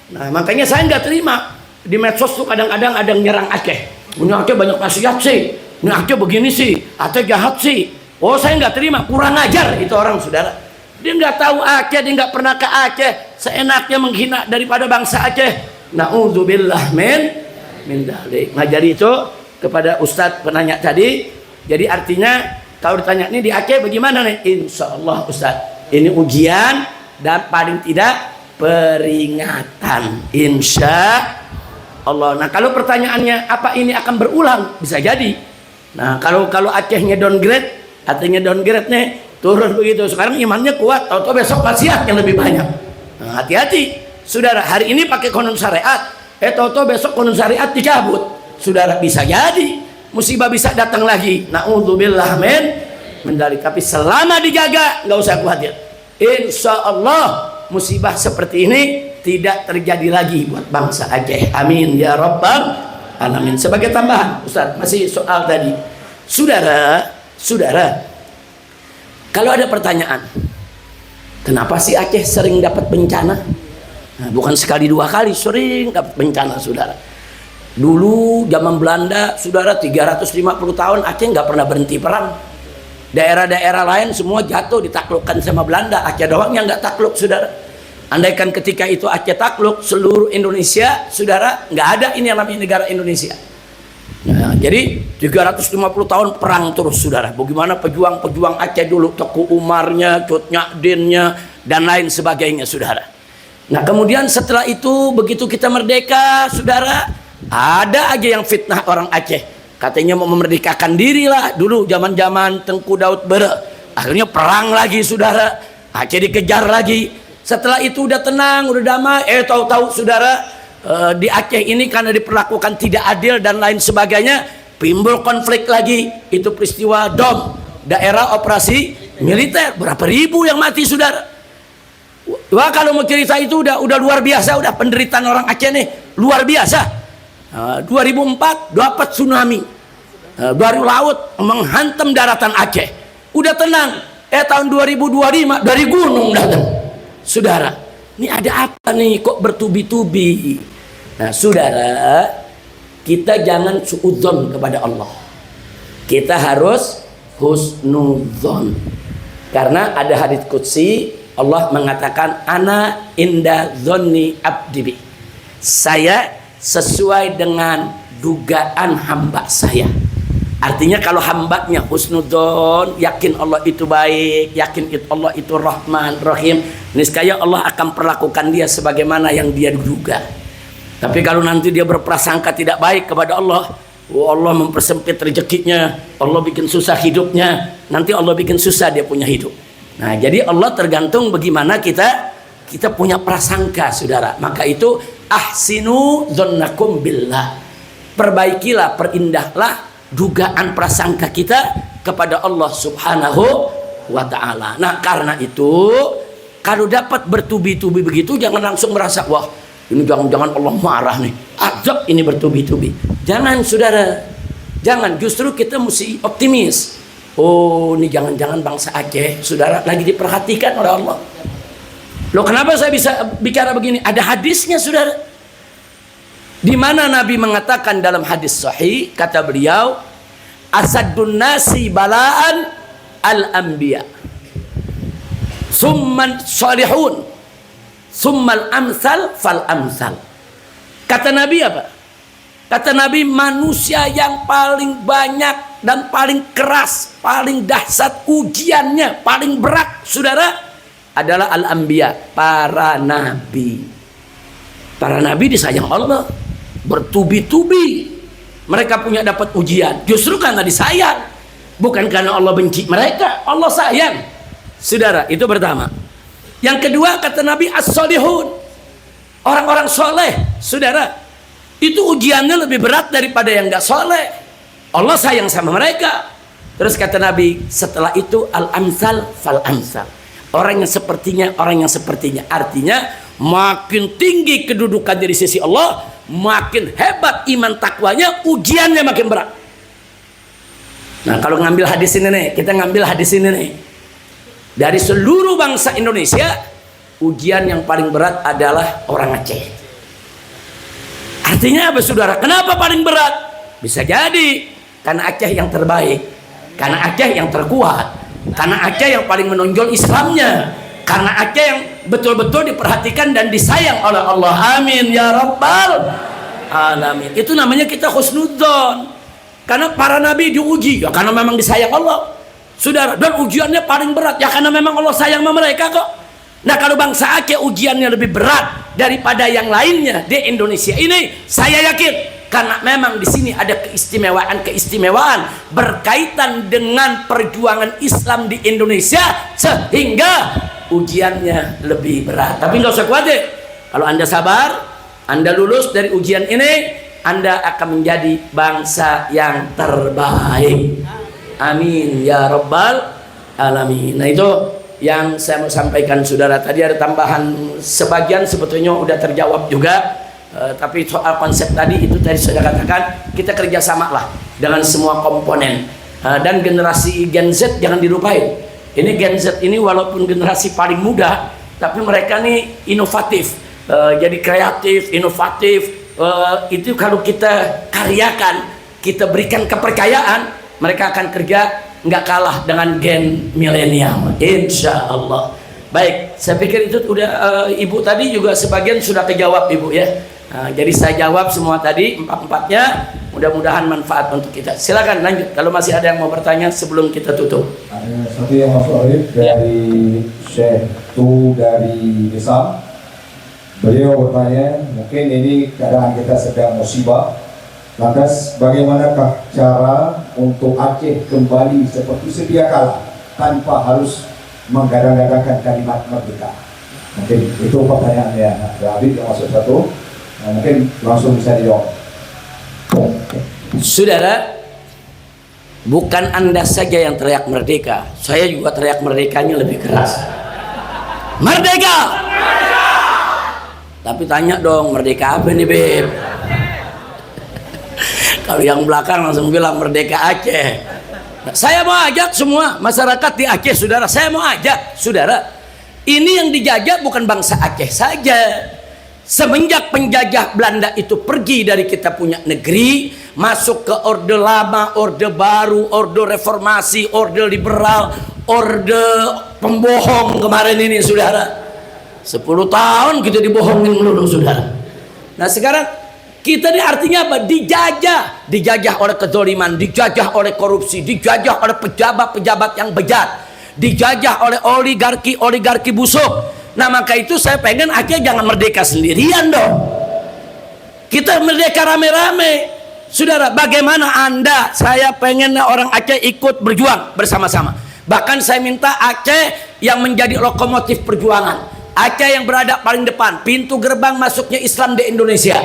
Nah, makanya saya nggak terima di medsos tuh kadang-kadang ada yang nyerang Aceh. Punya Aceh banyak maksiat sih, ini Aceh begini sih, Aceh jahat sih. Oh, saya nggak terima, kurang ajar itu orang, saudara. Dia nggak tahu Aceh, dia nggak pernah ke Aceh, seenaknya menghina daripada bangsa Aceh. Na'udzubillah min dalik. Nah, jadi itu kepada Ustadz penanya tadi. Jadi artinya kalau ditanya ini di Aceh bagaimana nih? Insya Allah Ustadz, ini ujian dan paling tidak peringatan, insya Allah. Nah, kalau pertanyaannya apa ini akan berulang, bisa jadi. Nah, kalau Acehnya downgrade, artinya downgrade nih, turun begitu. Sekarang imannya kuat, atau besok maksiat yang lebih banyak. Nah, hati-hati, saudara. Hari ini pakai konon syariat, atau besok konon syariat dicabut, saudara. Bisa jadi musibah bisa datang lagi. Na'udzubillah min dzalik. Tapi selama dijaga, nggak usah khawatir. Insya Allah musibah seperti ini tidak terjadi lagi buat bangsa Aceh. Amin ya rabbal alamin. Sebagai tambahan, Ustaz, masih soal tadi, saudara, kalau ada pertanyaan, kenapa sih Aceh sering dapat bencana? Nah, bukan sekali dua kali, sering dapat bencana, saudara. Dulu zaman Belanda, saudara, 350 tahun Aceh nggak pernah berhenti perang. Daerah-daerah lain semua jatuh ditaklukkan sama Belanda, Aceh doang yang nggak takluk, saudara. Andaikan ketika itu Aceh takluk, seluruh Indonesia, saudara, nggak ada ini yang namanya negara Indonesia. Nah, jadi 350 tahun perang terus, saudara. Bagaimana pejuang-pejuang Aceh dulu, Teku Umarnya, Cut Nyadinnya, dan lain sebagainya, saudara. Nah, kemudian setelah itu begitu kita merdeka, saudara, ada aja yang fitnah orang Aceh. Katanya mau memerdekakan diri lah dulu zaman-zaman Tengku Daud Bere. Akhirnya perang lagi, saudara. Aceh dikejar lagi. Setelah itu udah tenang, udah damai. Tahu-tahu, saudara, di Aceh ini karena diperlakukan tidak adil dan lain sebagainya, timbul konflik lagi. Itu peristiwa DOM, daerah operasi militer. Berapa ribu yang mati, saudara. Wah, kalau mau cerita itu udah luar biasa, udah penderitaan orang Aceh nih. luar biasa. 2004 dapat tsunami, baru laut menghantam daratan Aceh. Udah tenang, tahun 2025 dari gunung datang. Saudara, ini ada apa nih kok bertubi-tubi? Nah saudara, kita jangan suudzon kepada Allah, kita harus husnudzon. Karena ada hadits qudsi, Allah mengatakan ana inda dzonni abdi bi, saya sesuai dengan dugaan hamba saya. Artinya kalau hambanya husnudzon, yakin Allah itu baik, yakin Allah itu Rahman Rahim, niscaya Allah akan perlakukan dia sebagaimana yang dia duga. Tapi kalau nanti dia berprasangka tidak baik kepada Allah, Allah mempersempit rezekinya, Allah bikin susah hidupnya, nanti Allah bikin susah dia punya hidup. Nah jadi Allah tergantung bagaimana kita punya prasangka, saudara. Maka itu ahsinu dzannakum billah, perbaikilah, perindahlah dugaan prasangka kita kepada Allah Subhanahu wa ta'ala. Nah karena itu kalau dapat bertubi-tubi begitu, jangan langsung merasa wah ini jangan-jangan Allah marah nih, azab ini bertubi-tubi. Jangan saudara, jangan, justru kita mesti optimis. Oh ini jangan-jangan bangsa Aceh saudara lagi diperhatikan oleh Allah. Loh kenapa saya bisa bicara begini? Ada hadisnya saudara, di mana Nabi mengatakan dalam hadis sahih, kata beliau, asaddun nasi balaan al-anbiya, summan salihun, summal amsal fal amsal. Kata Nabi apa? Kata Nabi, manusia yang paling banyak dan paling keras, paling dahsyat ujiannya, paling berat saudara, adalah al-anbiya, para nabi. Para nabi disayang Allah, bertubi-tubi mereka punya dapat ujian justru karena disayang, bukan karena Allah benci mereka, Allah sayang saudara. Itu pertama. Yang kedua kata Nabi, as-solihun, orang-orang soleh saudara, itu ujiannya lebih berat daripada yang gak soleh, Allah sayang sama mereka. Terus kata Nabi setelah itu al-amsal fal amsal, orang yang sepertinya, orang yang sepertinya. Artinya makin tinggi kedudukan di sisi Allah, makin hebat iman takwanya, ujiannya makin berat. Nah kalau ngambil hadis ini nih, kita ngambil hadis ini nih, dari seluruh bangsa Indonesia, ujian yang paling berat adalah orang Aceh. Artinya apa saudara? Kenapa paling berat? Bisa jadi karena Aceh yang terbaik, karena Aceh yang terkuat, karena Aceh yang paling menonjol Islamnya, karena Aceh yang betul-betul diperhatikan dan disayang oleh Allah. Amin ya rabbal alamin. Itu namanya kita husnudzon. Karena para nabi diuji ya karena memang disayang Allah saudara, dan ujiannya paling berat ya karena memang Allah sayang sama mereka kok. Nah kalau bangsa Aceh ujiannya lebih berat daripada yang lainnya di Indonesia ini, saya yakin karena memang di sini ada keistimewaan berkaitan dengan perjuangan Islam di Indonesia, sehingga ujiannya lebih berat. Tapi nggak usah khawatir, kalau Anda sabar, Anda lulus dari ujian ini, Anda akan menjadi bangsa yang terbaik. Amin ya rabbal alamin. Nah itu yang saya mau sampaikan saudara. Tadi ada tambahan sebagian sebetulnya udah terjawab juga, tapi soal konsep tadi itu tadi sudah katakan, kita kerjasama lah dengan semua komponen, dan generasi Gen Z jangan dilupain. Ini Gen Z ini walaupun generasi paling muda, tapi mereka nih inovatif, jadi kreatif, inovatif. Itu kalau kita karyakan, kita berikan kepercayaan, mereka akan kerja nggak kalah dengan gen milenial, insya Allah. Baik, saya pikir itu udah, ibu tadi juga sebagian sudah kejawab ibu ya. Jadi saya jawab semua tadi, empat-empatnya, mudah-mudahan manfaat untuk kita. Silakan lanjut kalau masih ada yang mau bertanya sebelum kita tutup. Ada satu yang masuk Arif dari Syekh Tu dari Desa. Beliau bertanya, mungkin ini keadaan kita sedang musibah, lantas bagaimanakah cara untuk Aceh kembali seperti sedia kala tanpa harus menggadang-gadangkan kalimat merdeka? Mungkin itu pertanyaannya. Habib yang masuk satu, mungkin langsung bisa dijawab. Saudara, bukan Anda saja yang teriak merdeka, saya juga teriak merdekanya lebih keras. Merdeka! Tapi tanya dong, merdeka apa nih Beb? Kalau yang belakang langsung bilang merdeka Aceh. Nah, saya mau ajak semua masyarakat di Aceh, saudara. Saya mau ajak, saudara. Ini yang dijajah bukan bangsa Aceh saja. Semenjak penjajah Belanda itu pergi dari kita punya negeri, masuk ke orde lama, orde baru, orde reformasi, orde liberal, orde pembohong kemarin ini, saudara. 10 tahun kita dibohongin melulu, saudara. Nah sekarang kita ini artinya apa? Dijajah oleh kezaliman, dijajah oleh korupsi, dijajah oleh pejabat-pejabat yang bejat, dijajah oleh oligarki busuk. Nah maka itu saya pengen Aceh jangan merdeka sendirian dong. Kita merdeka rame-rame. Saudara, bagaimana Anda? Saya pengen orang Aceh ikut berjuang bersama-sama. Bahkan saya minta Aceh yang menjadi lokomotif perjuangan, Aceh yang berada paling depan, pintu gerbang masuknya Islam di Indonesia.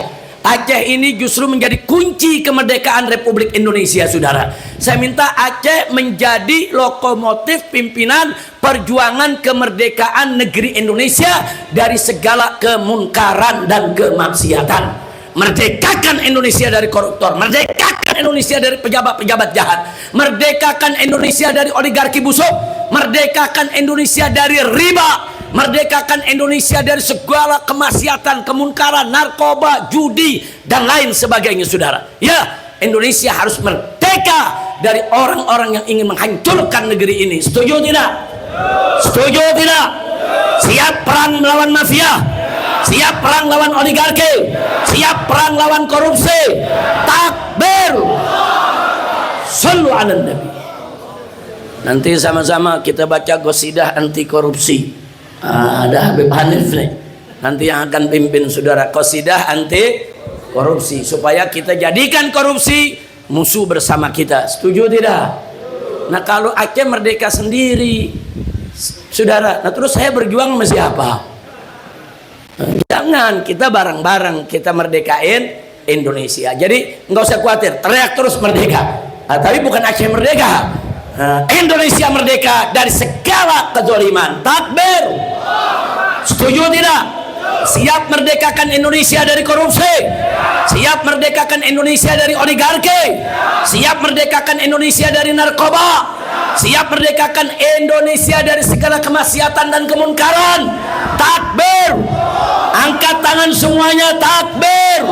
Aceh ini justru menjadi kunci kemerdekaan Republik Indonesia, saudara. Saya minta Aceh menjadi lokomotif pimpinan perjuangan kemerdekaan negeri Indonesia dari segala kemunkaran dan kemaksiatan. Merdekakan Indonesia dari koruptor, merdekakan Indonesia dari pejabat-pejabat jahat, merdekakan Indonesia dari oligarki busuk, merdekakan Indonesia dari riba, merdekakan Indonesia dari segala kemaksiatan, kemunkaran, narkoba, judi, dan lain sebagainya, saudara. Ya, Indonesia harus merdeka dari orang-orang yang ingin menghancurkan negeri ini. Setuju tidak? Setuju tidak? Siap perang melawan mafia? Siap perang lawan oligarki? Siap perang lawan korupsi? Takbir! Sallu ala Nabi. Nanti sama-sama kita baca qasidah anti korupsi. Ada Habib Hanif nih, nanti yang akan pimpin, saudara, qasidah anti korupsi, supaya kita jadikan korupsi musuh bersama kita. Setuju tidak? Nah kalau Aceh merdeka sendiri, saudara, nah terus saya berjuang sama siapa? Jangan, kita bareng-bareng kita merdekain Indonesia. Jadi nggak usah khawatir, teriak terus merdeka. Tapi bukan Aceh merdeka, Indonesia merdeka dari segala kezaliman. Takbir! Setuju tidak? Siap merdekakan Indonesia dari korupsi? Siap merdekakan Indonesia dari oligarki? Siap merdekakan Indonesia dari narkoba? Siap merdekakan Indonesia dari segala kemaksiatan dan kemunkaran? Takbir! Angkat tangan semuanya, takbir!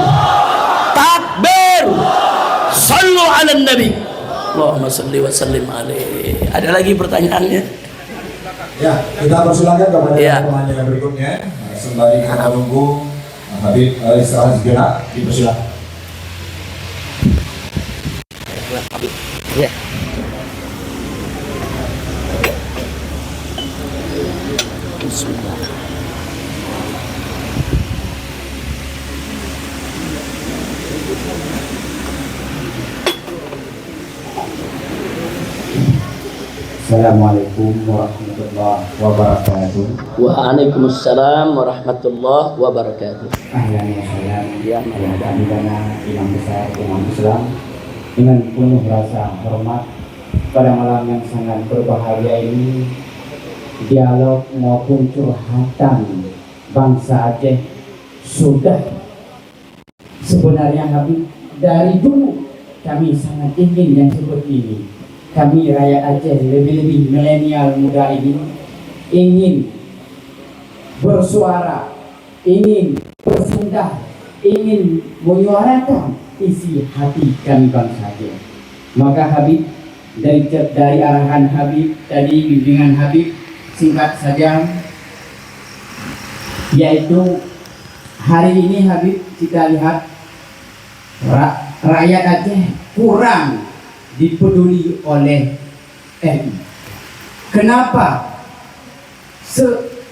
Takbir! Sallu ala Nabi. Allahumma salli wa sallim alaihi. Ada lagi pertanyaannya? Ya, kita persilakan kepada penanya yang berikutnya. Sembari kita menunggu Habib istirahat sejenak, dipersilakan. Ya. Bismillah. Assalamualaikum warahmatullahi wabarakatuh. Waalaikumsalam warahmatullahi wabarakatuh. Ahlan wa sahlan. Ya, Mudah-mudahan imam besar umat Islam dengan penuh rasa hormat pada malam yang sangat berbahagia ini, dialog maupun curhatan bangsa Aceh sudah sebenarnya Habib dari dulu kami sangat ingin yang seperti ini. Kami rakyat Aceh, lebih-lebih milenial muda ini ingin bersuara, ingin bersinggah, ingin menyuarakan isi hati kami bangsa Aceh. Maka Habib, dari arahan Habib tadi, bimbingan Habib, singkat saja, yaitu hari ini Habib kita lihat rakyat Aceh kurang dipeduli oleh MI. Kenapa?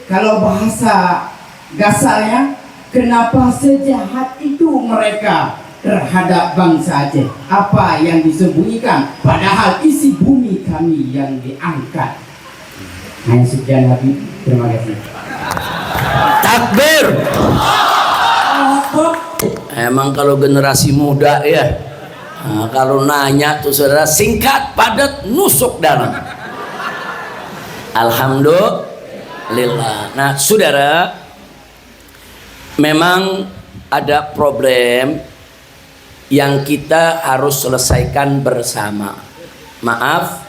Kalau bahasa gasarnya, kenapa sejahat itu mereka terhadap bangsa Aceh? Apa yang disembunyikan? Padahal isi bumi kami yang diangkat. Hanya sekian Habib. Terima kasih. Takbir! Emang kalau generasi muda ya, nah, kalau nanya tuh saudara, singkat, padat, nusuk dalam. Alhamdulillah. Nah saudara, memang ada problem yang kita harus selesaikan bersama. Maaf,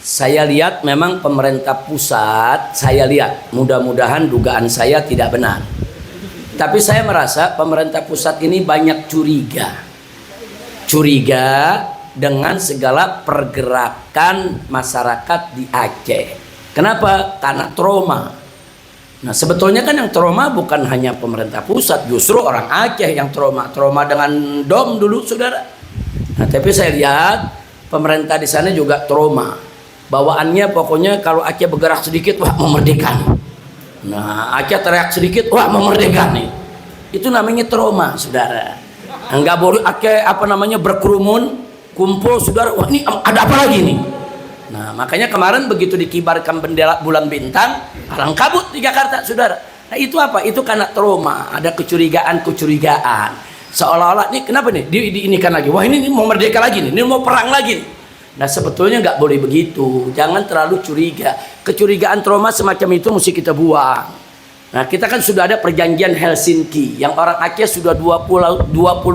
saya lihat memang pemerintah pusat, saya lihat, mudah-mudahan dugaan saya tidak benar. Tapi saya merasa pemerintah pusat ini banyak curiga. Curiga dengan segala pergerakan masyarakat di Aceh. Kenapa? Karena trauma. Nah, sebetulnya kan yang trauma bukan hanya pemerintah pusat, justru orang Aceh yang trauma. Trauma dengan DOM dulu, saudara. Nah, tapi saya lihat pemerintah di sana juga trauma. Bawaannya pokoknya kalau Aceh bergerak sedikit, wah mau merdeka nih. Nah, Aceh teriak sedikit, wah mau merdeka nih. Itu namanya trauma, saudara. Enggak boleh Aceh berkerumun, kumpul, saudara. Wah ini ada apa lagi nih? Nah, makanya kemarin begitu dikibarkan bendera bulan bintang, orang kabut di Jakarta, saudara. Nah, itu apa? Itu karena trauma, ada kecurigaan. Seolah-olah nih kenapa nih? Diinikan lagi. Wah ini mau merdeka lagi nih, ini mau perang lagi nih. Nah, sebetulnya nggak boleh begitu. Jangan terlalu curiga. Kecurigaan trauma semacam itu mesti kita buang. Nah, kita kan sudah ada perjanjian Helsinki yang orang Aceh sudah 20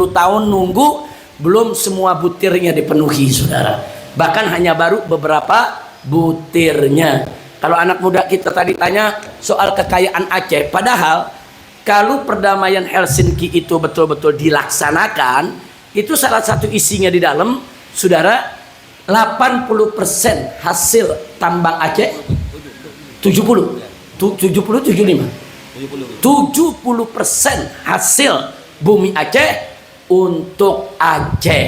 tahun nunggu, belum semua butirnya dipenuhi, saudara. Bahkan hanya baru beberapa butirnya. Kalau anak muda kita tadi tanya soal kekayaan Aceh, padahal kalau perdamaian Helsinki itu betul-betul dilaksanakan, itu salah satu isinya di dalam, saudara, 80% hasil tambang Aceh, 70% hasil bumi Aceh untuk Aceh.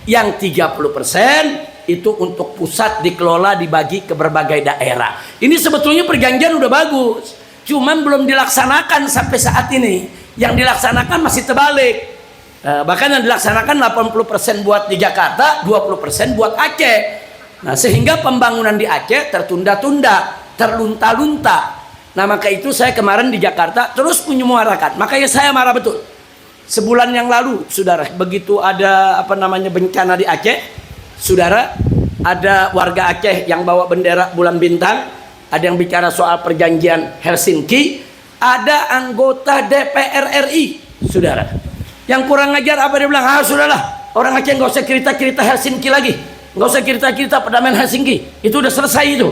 Yang 30% itu untuk pusat, dikelola, dibagi ke berbagai daerah. Ini sebetulnya perjanjian udah bagus, cuman belum dilaksanakan sampai saat ini. Yang dilaksanakan masih terbalik. Bahkan yang dilaksanakan 80% buat di Jakarta, 20% buat Aceh. Nah, sehingga pembangunan di Aceh tertunda-tunda, terlunta-lunta. Nah, maka itu saya kemarin di Jakarta terus menyuarakan. Makanya saya marah betul. Sebulan yang lalu, saudara, begitu ada bencana di Aceh, saudara, ada warga Aceh yang bawa bendera bulan bintang, ada yang bicara soal perjanjian Helsinki, ada anggota DPR RI, saudara, yang kurang ajar apa dia bilang, sudahlah, orang Aceh nggak usah cerita-cerita Helsinki lagi, nggak usah cerita-cerita perdamaian Helsinki, itu udah selesai itu.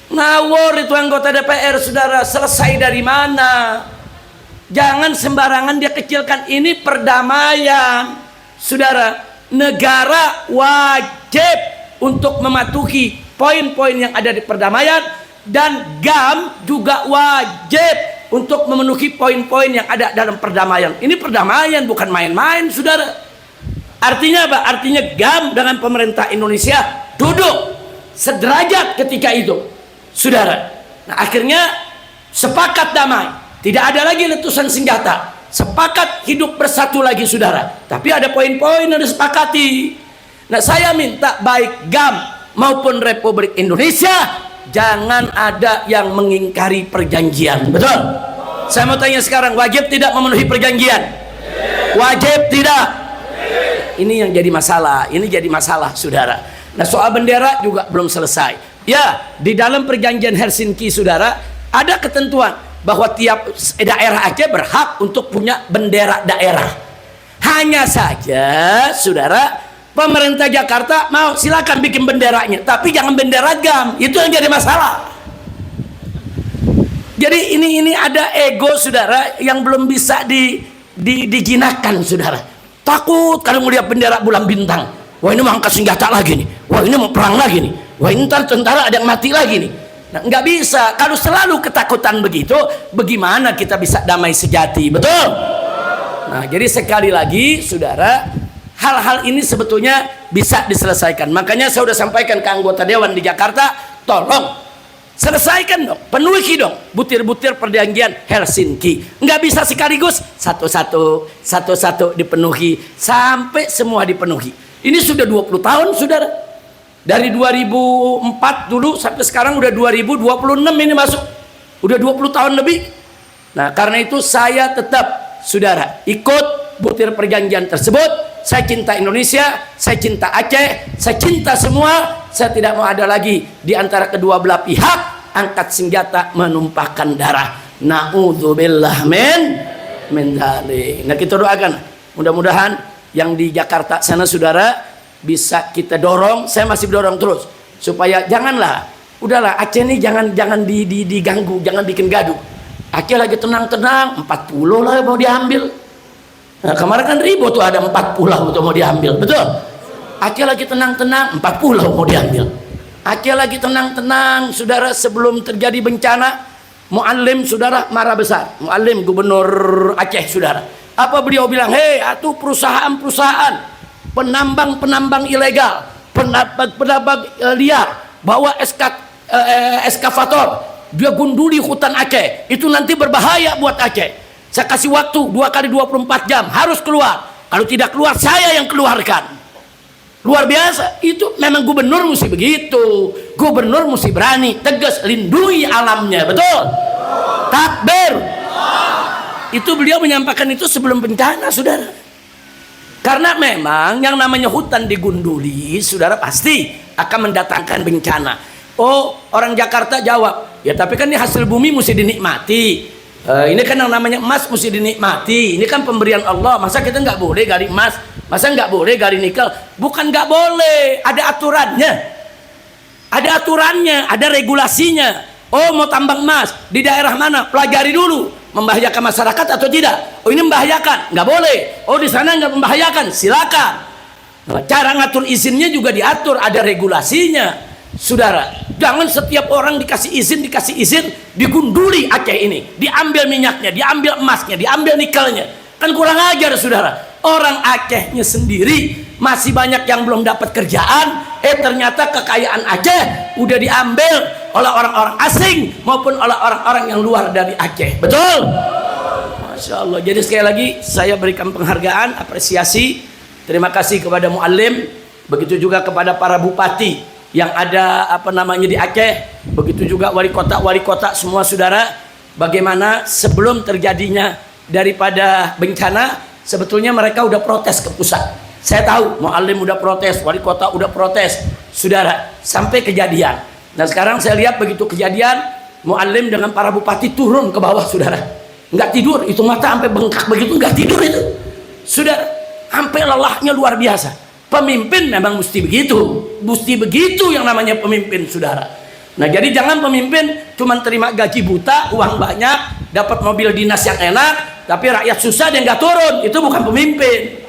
Ngawur itu anggota DPR, saudara. Selesai dari mana? Jangan sembarangan dia kecilkan. Ini perdamaian, saudara. Negara wajib untuk mematuhi poin-poin yang ada di perdamaian, dan GAM juga wajib untuk memenuhi poin-poin yang ada dalam perdamaian. Ini perdamaian, bukan main-main, saudara. Artinya apa? Artinya GAM dengan pemerintah Indonesia duduk sederajat ketika itu, saudara. Nah, akhirnya sepakat damai, tidak ada lagi letusan senjata, sepakat hidup bersatu lagi, saudara. Tapi ada poin-poin yang disepakati. Nah, saya minta baik GAM maupun Republik Indonesia jangan ada yang mengingkari perjanjian. Betul? Saya mau tanya sekarang, wajib tidak memenuhi perjanjian? Wajib tidak? Ini yang jadi masalah. Ini jadi masalah, saudara. Nah, soal bendera juga belum selesai. Ya, di dalam perjanjian Helsinki, saudara, ada ketentuan bahwa tiap daerah Aceh berhak untuk punya bendera daerah. Hanya saja, saudara, pemerintah Jakarta mau silakan bikin benderanya, tapi jangan bendera GAM. Itu yang jadi masalah. Jadi ini ada ego, saudara, yang belum bisa dijinakkan, saudara. Takut kalau melihat bendera bulan bintang. Wah, ini mau angkat senjata lagi nih. Wah, ini mau perang lagi nih. Wah, ini ntar tentara ada yang mati lagi nih. Nah, nggak bisa. Kalau selalu ketakutan begitu, bagaimana kita bisa damai sejati? Betul? Nah, jadi sekali lagi, saudara, hal-hal ini sebetulnya bisa diselesaikan. Makanya saya sudah sampaikan ke anggota Dewan di Jakarta, tolong selesaikan dong, penuhi dong butir-butir perjanjian Helsinki. Nggak bisa sekaligus satu-satu dipenuhi sampai semua dipenuhi. Ini sudah 20 tahun, saudara. Dari 2004 dulu sampai sekarang udah 2026 ini masuk. Udah 20 tahun lebih. Nah, karena itu saya tetap, saudara, ikut butir perjanjian tersebut. Saya cinta Indonesia, saya cinta Aceh, saya cinta semua. Saya tidak mau ada lagi di antara kedua belah pihak angkat senjata menumpahkan darah. Na'udzubillah min min dzalik. Nah, kita doakan mudah-mudahan yang di Jakarta sana saudara bisa kita dorong. Saya masih dorong terus supaya janganlah, udahlah Aceh ini jangan diganggu, jangan bikin gaduh. Aceh lagi tenang-tenang, 40 lah mau diambil. Nah, kemarin kan ribut tuh ada 4 pulau untuk mau diambil, betul? Aceh lagi tenang-tenang, 4 pulau mau diambil. Aceh lagi tenang-tenang, saudara, sebelum terjadi bencana, Muallim saudara marah besar. Muallim gubernur Aceh saudara. Apa beliau bilang? Hei, atuh perusahaan-perusahaan penambang ilegal, penambang liar, bawa eskavator, dia gunduli hutan Aceh. Itu nanti berbahaya buat Aceh. Saya kasih waktu 2 kali 24 jam harus keluar. Kalau tidak keluar saya yang keluarkan. Luar biasa, itu memang gubernur mesti begitu. Gubernur mesti berani, tegas, lindungi alamnya, betul? Takbir. Itu beliau menyampaikan itu sebelum bencana, saudara. Karena memang yang namanya hutan digunduli, saudara, pasti akan mendatangkan bencana. Oh, orang Jakarta jawab, ya tapi kan ini hasil bumi mesti dinikmati. Ini kan yang namanya emas mesti dinikmati. Ini kan pemberian Allah. Masa kita nggak boleh gali emas? Masa nggak boleh gali nikel? Bukan nggak boleh, ada aturannya. Ada aturannya, ada regulasinya. Oh, mau tambang emas di daerah mana? Pelajari dulu. Membahayakan masyarakat atau tidak? Oh, ini membahayakan, nggak boleh. Oh, di sana nggak membahayakan, silakan. Nah, cara ngatur izinnya juga diatur, ada regulasinya. Saudara, jangan setiap orang dikasih izin digunduli Aceh ini, diambil minyaknya, diambil emasnya, diambil nikelnya. Kan kurang ajar, saudara. Orang Acehnya sendiri masih banyak yang belum dapat kerjaan. Ternyata kekayaan Aceh udah diambil oleh orang-orang asing maupun oleh orang-orang yang luar dari Aceh. Betul? Masya Allah. Jadi sekali lagi saya berikan penghargaan, apresiasi, terima kasih kepada Muallim, begitu juga kepada para bupati yang ada di Aceh, begitu juga wali kota semua, saudara. Bagaimana sebelum terjadinya daripada bencana, sebetulnya mereka udah protes ke pusat. Saya tahu Muallim udah protes, wali kota udah protes, saudara, sampai kejadian. Nah, sekarang saya lihat begitu kejadian, Muallim dengan para bupati turun ke bawah, saudara. Nggak tidur, itu mata sampai bengkak begitu, nggak tidur itu, saudara, sampai lelahnya luar biasa. Pemimpin memang mesti begitu yang namanya pemimpin, saudara. Nah, jadi jangan pemimpin cuma terima gaji buta, uang banyak, dapat mobil dinas yang enak, tapi rakyat susah dia nggak turun. Itu bukan pemimpin.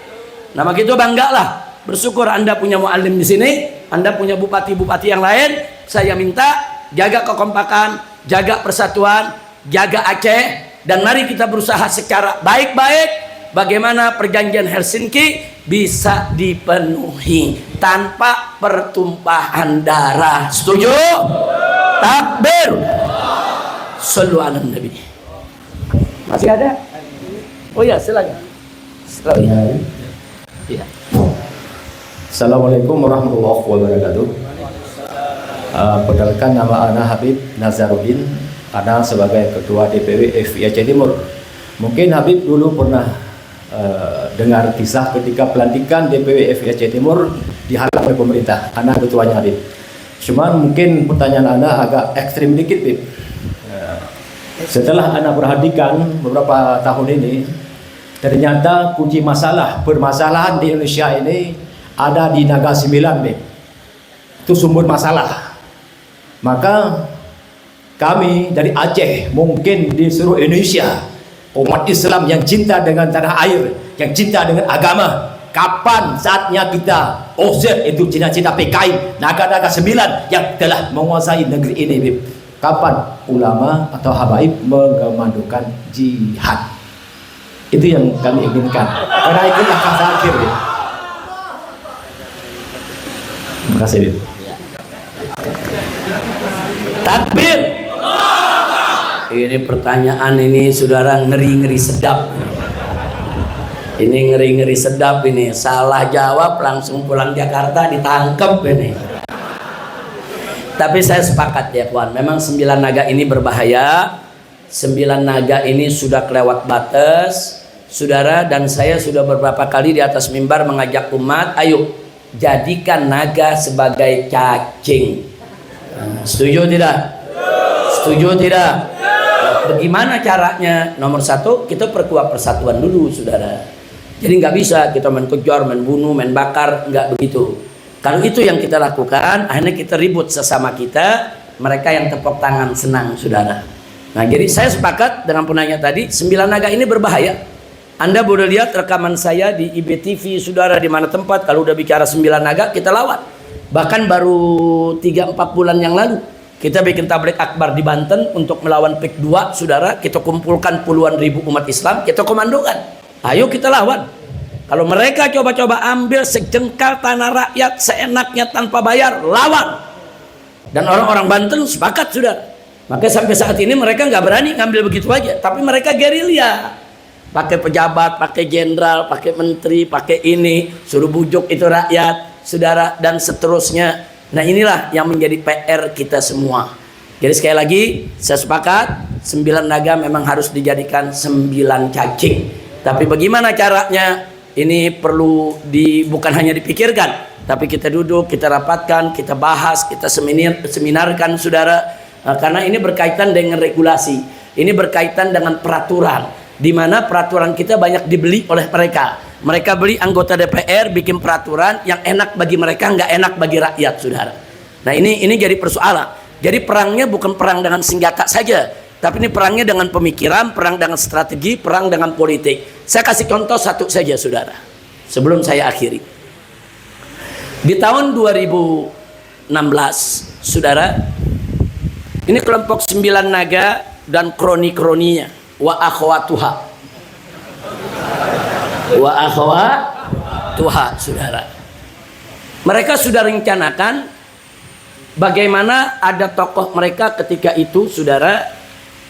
Nah, begitu banggalah, bersyukur Anda punya Muallim di sini, Anda punya bupati-bupati yang lain. Saya minta jaga kekompakan, jaga persatuan, jaga Aceh, dan mari kita berusaha secara baik-baik bagaimana perjanjian Helsinki bisa dipenuhi tanpa pertumpahan darah. Setuju? Takbir. Shallu ala Nabi. Masih ada? Oh ya, silakan. Ya. Assalamualaikum warahmatullahi wabarakatuh. Perkenalkan, nama Ana Habib Nazaruddin. Ana sebagai Ketua DPW FI Aceh Timur. Mungkin Habib dulu pernah dengar kisah ketika pelantikan DPW FI Aceh Timur dihalang oleh pemerintah. Ana ketuanya, Habib. Cuman mungkin pertanyaan Ana agak ekstrim dikit, Habib. Setelah Ana perhatikan beberapa tahun ini, ternyata kunci permasalahan di Indonesia ini ada di Naga 9, Habib. Itu sumber masalah. Maka kami dari Aceh, mungkin di seluruh Indonesia, umat Islam yang cinta dengan tanah air, yang cinta dengan agama, kapan saatnya kita usir itu cina-cina PKI, naga-naga 9 yang telah menguasai negeri ini, Bib? Kapan ulama atau habaib mengemandukan jihad? Itu yang kami inginkan, karena itulah kata akhir, Bib. Terima kasih, Bib. Takbir. Ini pertanyaan ini, saudara, ngeri-ngeri sedap. Ini ngeri-ngeri sedap ini. Salah jawab langsung pulang Jakarta ditangkep ini. Tapi saya sepakat ya, kawan. Memang 9 naga ini berbahaya. 9 naga ini sudah kelewat batas, saudara. Dan saya sudah beberapa kali di atas mimbar mengajak umat, ayo jadikan naga sebagai cacing. Setuju tidak? Setuju tidak? Bagaimana caranya? Nomor satu, kita perkuat persatuan dulu, saudara. Jadi nggak bisa kita main kejar, main bunuh, main bakar, nggak begitu. Kalau itu yang kita lakukan, akhirnya kita ribut sesama kita, mereka yang tepuk tangan senang, saudara. Nah, jadi saya sepakat dengan penanya tadi, 9 naga ini berbahaya. Anda boleh lihat rekaman saya di IBTV, saudara, di mana tempat kalau udah bicara 9 naga kita lawan. Bahkan baru 3-4 bulan yang lalu kita bikin tablik akbar di Banten untuk melawan PIK 2, saudara. Kita kumpulkan puluhan ribu umat Islam, kita komandokan. Ayo kita lawan. Kalau mereka coba-coba ambil sejengkal tanah rakyat seenaknya tanpa bayar, lawan. Dan orang-orang Banten sepakat, saudara. Makanya sampai saat ini mereka nggak berani ngambil begitu aja. Tapi mereka gerilya. Pakai pejabat, pakai jenderal, pakai menteri, pakai ini. Suruh bujuk itu rakyat, saudara, dan seterusnya. Nah, inilah yang menjadi PR kita semua. Jadi sekali lagi, saya sepakat 9 naga memang harus dijadikan 9 cacing. Tapi bagaimana caranya? Ini perlu bukan hanya dipikirkan, tapi kita duduk, kita rapatkan, kita bahas, kita seminarkan, saudara. Karena ini berkaitan dengan regulasi, ini berkaitan dengan peraturan, di mana peraturan kita banyak dibeli oleh mereka. Mereka beli anggota DPR bikin peraturan yang enak bagi mereka, nggak enak bagi rakyat, saudara. Nah, ini jadi persoalan. Jadi perangnya bukan perang dengan senjata saja, tapi ini perangnya dengan pemikiran, perang dengan strategi, perang dengan politik. Saya kasih contoh satu saja, saudara, sebelum saya akhiri. Di tahun 2016, saudara, ini kelompok 9 naga dan kroni-kroninya, wa akhwatuha. Wa akhwatuha, saudara. Mereka sudah rencanakan bagaimana ada tokoh mereka ketika itu, saudara,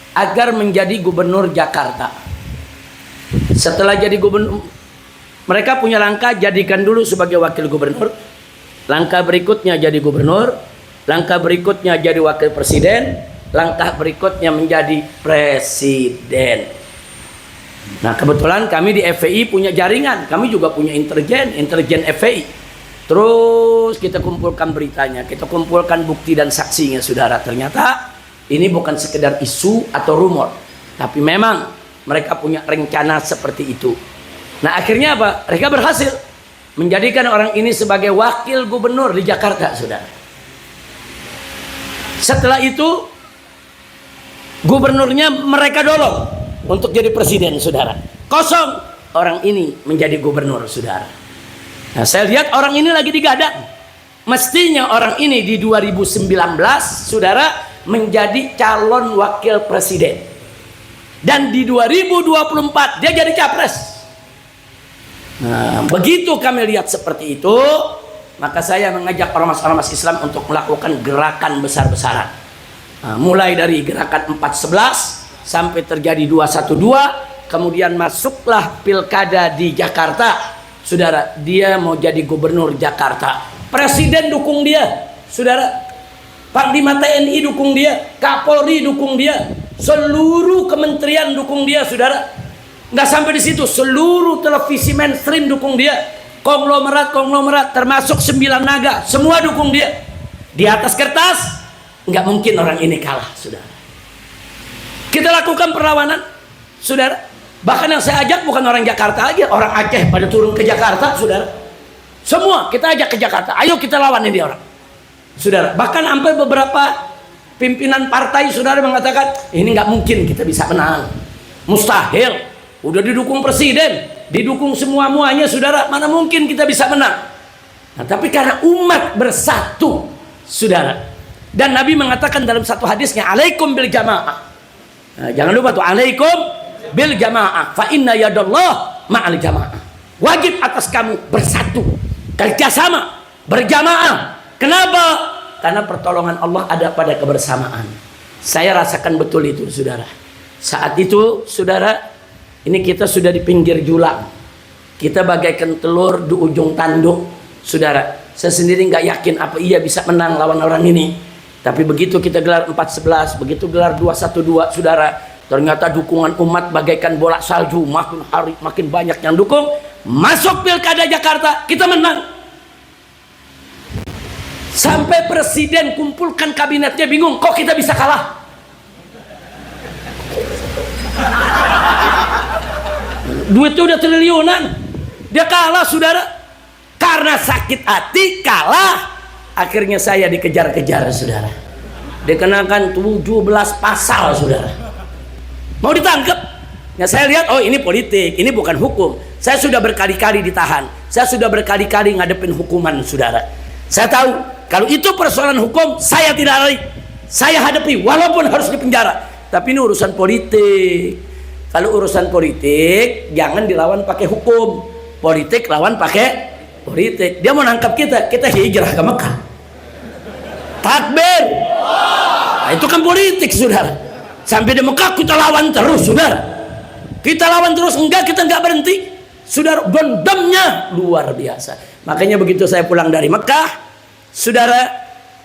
agar menjadi gubernur Jakarta. Setelah jadi gubernur, mereka punya langkah, jadikan dulu sebagai wakil gubernur. Langkah berikutnya jadi gubernur. Langkah berikutnya jadi wakil presiden. Langkah berikutnya menjadi presiden. Nah, kebetulan kami di FPI punya jaringan. Kami juga punya intelijen FPI. Terus kita kumpulkan beritanya, kita kumpulkan bukti dan saksinya, saudara. Ternyata ini bukan sekedar isu atau rumor, tapi memang mereka punya rencana seperti itu. Nah, akhirnya apa? Mereka berhasil menjadikan orang ini sebagai wakil gubernur di Jakarta, saudara. Setelah itu, gubernurnya mereka dorong untuk jadi presiden, saudara. Kosong, orang ini menjadi gubernur, saudara. Nah, saya lihat orang ini lagi digadang. Mestinya orang ini di 2019, saudara, menjadi calon wakil presiden. Dan di 2024 dia jadi capres. Nah, begitu kami lihat seperti itu, maka saya mengajak ormas-ormas Islam untuk melakukan gerakan besar-besaran. Nah, mulai dari gerakan 411 sampai terjadi 212, kemudian masuklah pilkada di Jakarta. Saudara, dia mau jadi gubernur Jakarta. Presiden dukung dia, saudara. Panglima TNI dukung dia, Kapolri dukung dia, seluruh kementerian dukung dia, saudara. Nggak sampai di situ, seluruh televisi mainstream dukung dia, konglomerat termasuk 9 naga, semua dukung dia. Di atas kertas nggak mungkin orang ini kalah, saudara. Kita lakukan perlawanan, saudara. Bahkan yang saya ajak bukan orang Jakarta aja, orang Aceh pada turun ke Jakarta, saudara. Semua kita ajak ke Jakarta, ayo kita lawan ini orang, saudara. Bahkan sampai beberapa pimpinan partai, saudara, mengatakan ini nggak mungkin kita bisa menang, mustahil. Udah didukung presiden, didukung semua-muanya, saudara, mana mungkin kita bisa menang. Nah, tapi karena umat bersatu, saudara, dan Nabi mengatakan dalam satu hadisnya, alaikum bil jamaah. Nah, jangan lupa tuh, alaikum bil jamaah, fa inna yadallah ma'al jamaah. Wajib atas kamu bersatu, kerjasama, berjamaah. Kenapa? Karena pertolongan Allah ada pada kebersamaan. Saya rasakan betul itu, saudara. Saat itu, saudara, ini kita sudah di pinggir jurang. Kita bagaikan telur di ujung tanduk, saudara. Saya sendiri nggak yakin apa iya bisa menang lawan orang ini. Tapi begitu kita gelar 411, begitu gelar 212, saudara, ternyata dukungan umat bagaikan bola salju. Makin hari makin banyak yang dukung. Masuk pilkada Jakarta, kita menang. Sampai presiden kumpulkan kabinetnya bingung, kok kita bisa kalah? Duitnya udah triliunan. Dia kalah, saudara. Karena sakit hati, kalah. Akhirnya saya dikejar-kejar, saudara. Dikenakan 17 pasal, saudara. Mau ditangkap. Nah, saya lihat, oh ini politik, ini bukan hukum. Saya sudah berkali-kali ditahan. Saya sudah berkali-kali ngadepin hukuman, saudara. Saya tahu, kalau itu persoalan hukum, saya tidak lari. Saya hadapi, walaupun harus dipenjara. Tapi ini urusan politik. Kalau urusan politik, jangan dilawan pakai hukum. Politik lawan pakai politik. Dia mau nangkap kita, kita hijrah ke Mekah. Takbir. Nah, itu kan politik, saudara. Sampai di Mekah kita lawan terus, saudara. Kita lawan terus, enggak, kita enggak berhenti. Saudara, dendamnya luar biasa. Makanya begitu saya pulang dari Mekah, saudara,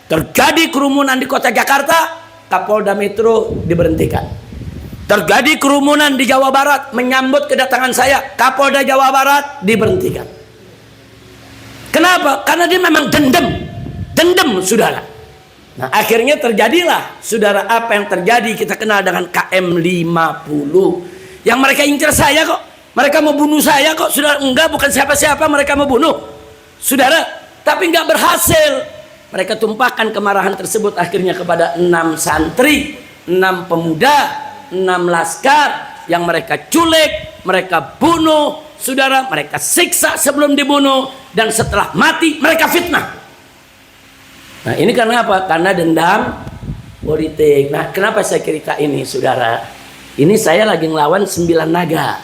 terjadi kerumunan di kota Jakarta, Kapolda Metro diberhentikan. Terjadi kerumunan di Jawa Barat menyambut kedatangan saya, Kapolda Jawa Barat diberhentikan. Kenapa? Karena dia memang dendam, saudara. Nah, akhirnya terjadilah, saudara, apa yang terjadi kita kenal dengan KM50. Yang mereka incar saya kok, mereka mau bunuh saya kok, saudara. Enggak, bukan siapa-siapa mereka mau bunuh, saudara. Tapi enggak berhasil. Mereka tumpahkan kemarahan tersebut akhirnya kepada 6 santri, 6 pemuda, 6 laskar yang mereka culik, mereka bunuh, saudara, mereka siksa sebelum dibunuh, dan setelah mati mereka fitnah. Nah, ini karena apa? Karena dendam politik. Nah, kenapa saya cerita ini, saudara? Ini saya lagi ngelawan 9 naga.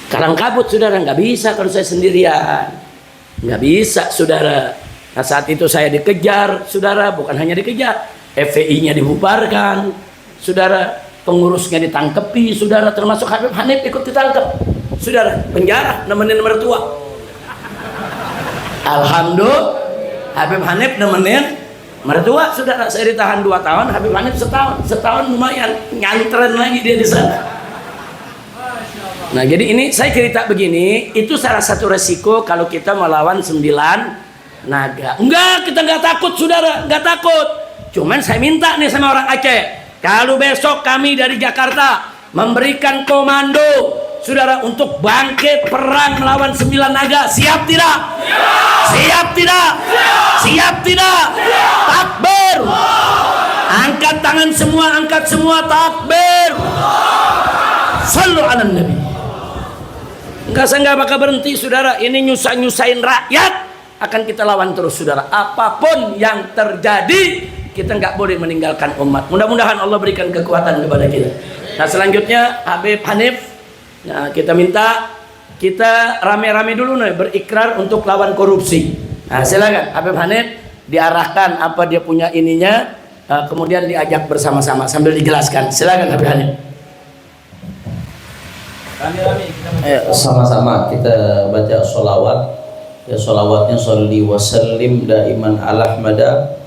Kalang kabut, saudara, nggak bisa kalau saya sendirian, nggak bisa, saudara. Nah, saat itu saya dikejar, saudara, bukan hanya dikejar, FPI-nya dibubarkan, saudara, pengurusnya ditangkepi, saudara, termasuk Habib Hanif ikut ditangkap, saudara, penjara, nemenin mertua. Alhamdulillah, Habib Hanif nemenin mertua, saudara. Saya ditahan 2 tahun, Habib Hanif setahun lumayan, nyantren lagi dia di sana. Nah, jadi ini saya cerita begini, itu salah satu resiko kalau kita melawan 9 naga. Enggak, kita nggak takut, saudara, nggak takut. Cuman saya minta nih sama orang Aceh, kalau besok kami dari Jakarta memberikan komando, saudara, untuk bangkit perang melawan 9 naga, siap tidak? Siap tidak? Siap tidak? Takbir! Angkat tangan semua, angkat semua, takbir! Sallu ala Nabi. Enggak, saya nggak bakal berhenti, saudara. Ini nyusahin rakyat, akan kita lawan terus, saudara. Apapun yang terjadi, kita nggak boleh meninggalkan umat. Mudah-mudahan Allah berikan kekuatan kepada kita. Nah, selanjutnya Habib Hanif, nah, kita minta kita rame-rame dulu nih berikrar untuk lawan korupsi. Nah, silakan Habib Hanif diarahkan apa dia punya ininya, kemudian diajak bersama-sama sambil dijelaskan. Silakan Habib Hanif. Sama-sama kita baca sholawat. Ya, sholawatnya sholli wa sallim daiman ala ahmada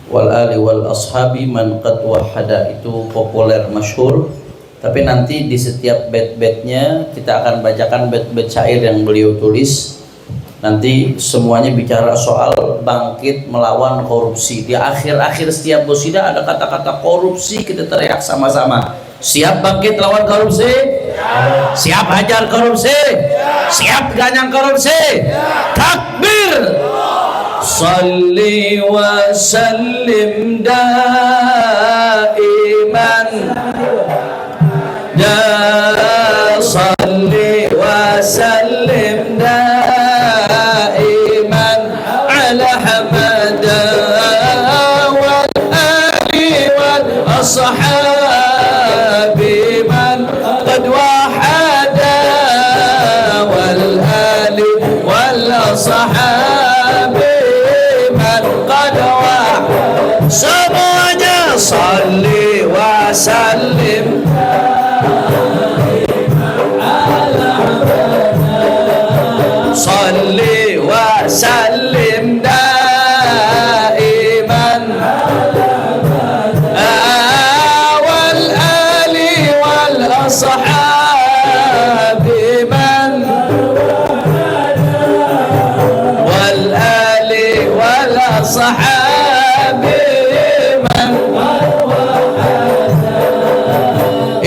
wal ali wal ashabi man qad wahada. Itu populer, masyhur. Tapi nanti di setiap bait-baitnya kita akan bacakan bait-bait syair yang beliau tulis. Nanti semuanya bicara soal bangkit melawan korupsi. Di akhir-akhir setiap qasidah ada kata-kata korupsi, kita teriak sama-sama. Siap bangkit lawan korupsi? Siap hajar korupsi? Siap ganyang korupsi? Takbir! Salli wa sallim daiman, salli wa sallim daiman ala hamada wal ali wal ashabi man qad wahada wal ali wal ashabi man qad wahada. Semuanya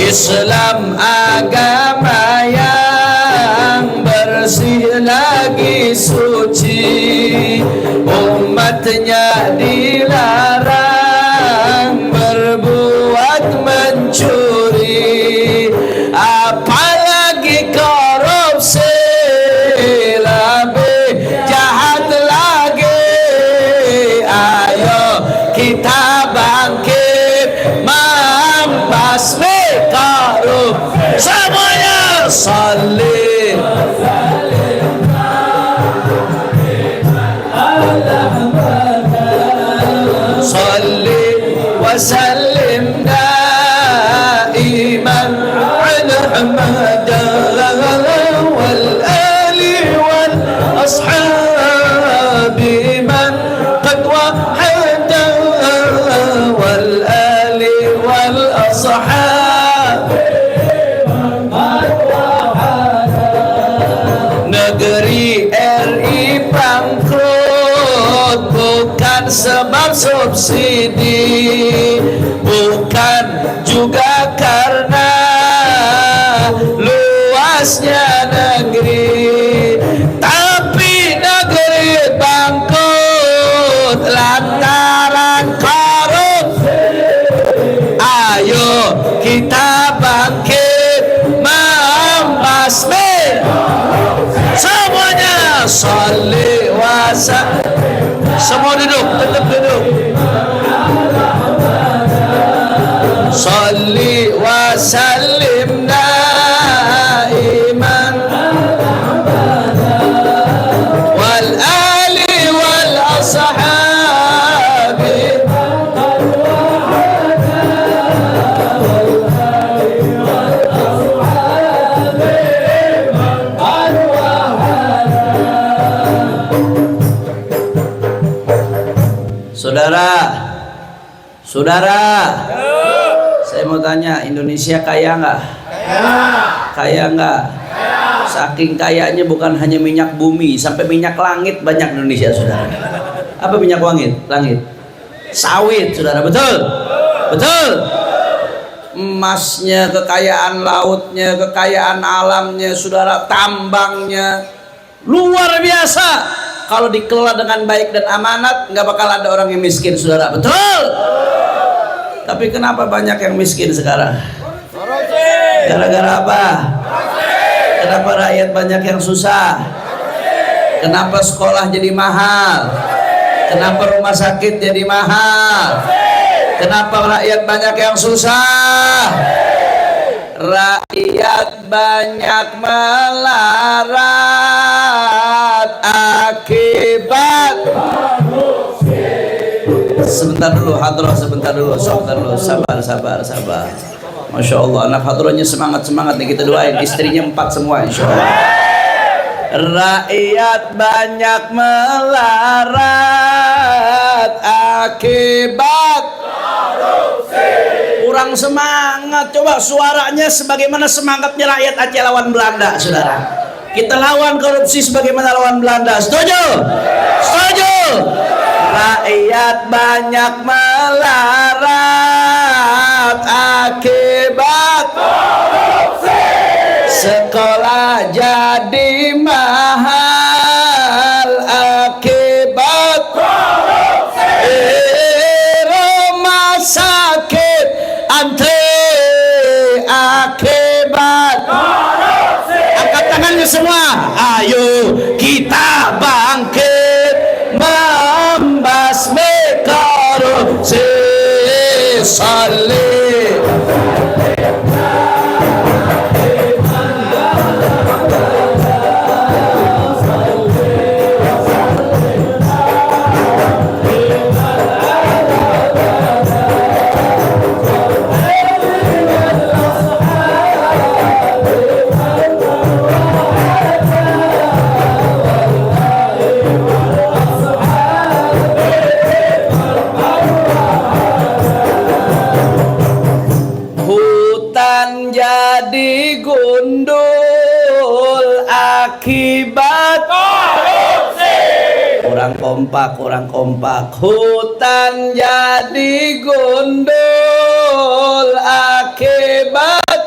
Islam agama yang bersih lagi suci, umatnya dilarang berbuat mencuri, apalagi korupsi, lebih jahat lagi. Ayo kita bangkit membasmi korupsi, semuanya salih. Salli wa sallim daiman ala Muhammadin wal ali wal ashabi man qad wahada wal ali wal ashabi. Negeri RI bangkrut bukan sebab subsidi, bukan juga karena luasnya negeri, tapi negeri bangkrut lantaran korupsi. Ayo kita bangkit membasmi, semuanya salli wa sallim. Semua duduk, tetap duduk. Salli wa sallim daiman wal ali wal ashabi. Saudara, saya mau tanya, Indonesia kaya nggak? Kaya nggak? Saking kayanya bukan hanya minyak bumi, sampai minyak langit banyak Indonesia, saudara. Apa minyak langit? Sawit, saudara, betul? Betul. Emasnya, kekayaan lautnya, kekayaan alamnya, saudara, tambangnya luar biasa. Kalau dikelola dengan baik dan amanat, nggak bakal ada orang yang miskin, saudara. Betul. Tapi kenapa banyak yang miskin sekarang? Gara-gara apa? Kenapa rakyat banyak yang susah? Kenapa sekolah jadi mahal? Kenapa rumah sakit jadi mahal? Kenapa rakyat banyak yang susah? Rakyat banyak melarat akibat. Sebentar dulu, hadroh sebentar dulu, sabar. Masya Allah, anak hadrohnya semangat nih, kita doain istrinya 4 semua, insya Allah. Rakyat banyak melarat akibat korupsi. Kurang semangat, coba suaranya sebagaimana semangatnya rakyat Aceh lawan Belanda, saudara. Kita lawan korupsi sebagaimana lawan Belanda, setuju? Setuju? Rakyat banyak melarat akibat korupsi. Sekolah jadi mahal akibat korupsi. Rumah sakit antri akibat korupsi. Angkat tangannya semua. Ayo kita bangkit membasmi korupsi. Salih. Jadi gundul akibat korupsi. Kurang kompak. Hutan jadi gundul akibat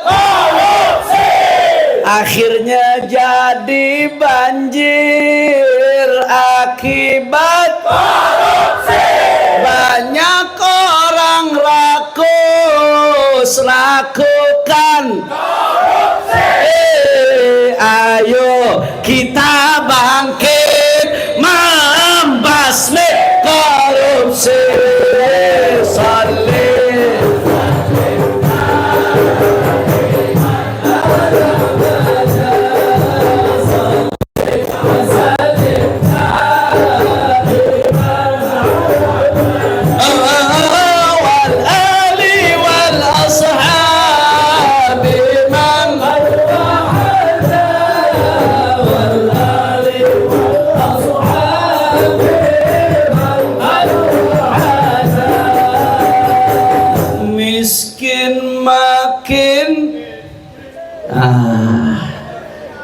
akhirnya jadi banjir akibat korupsi. Banyak orang rakus lakukan korupsi. Ayo kita bangkit membasmi korupsi. Salih.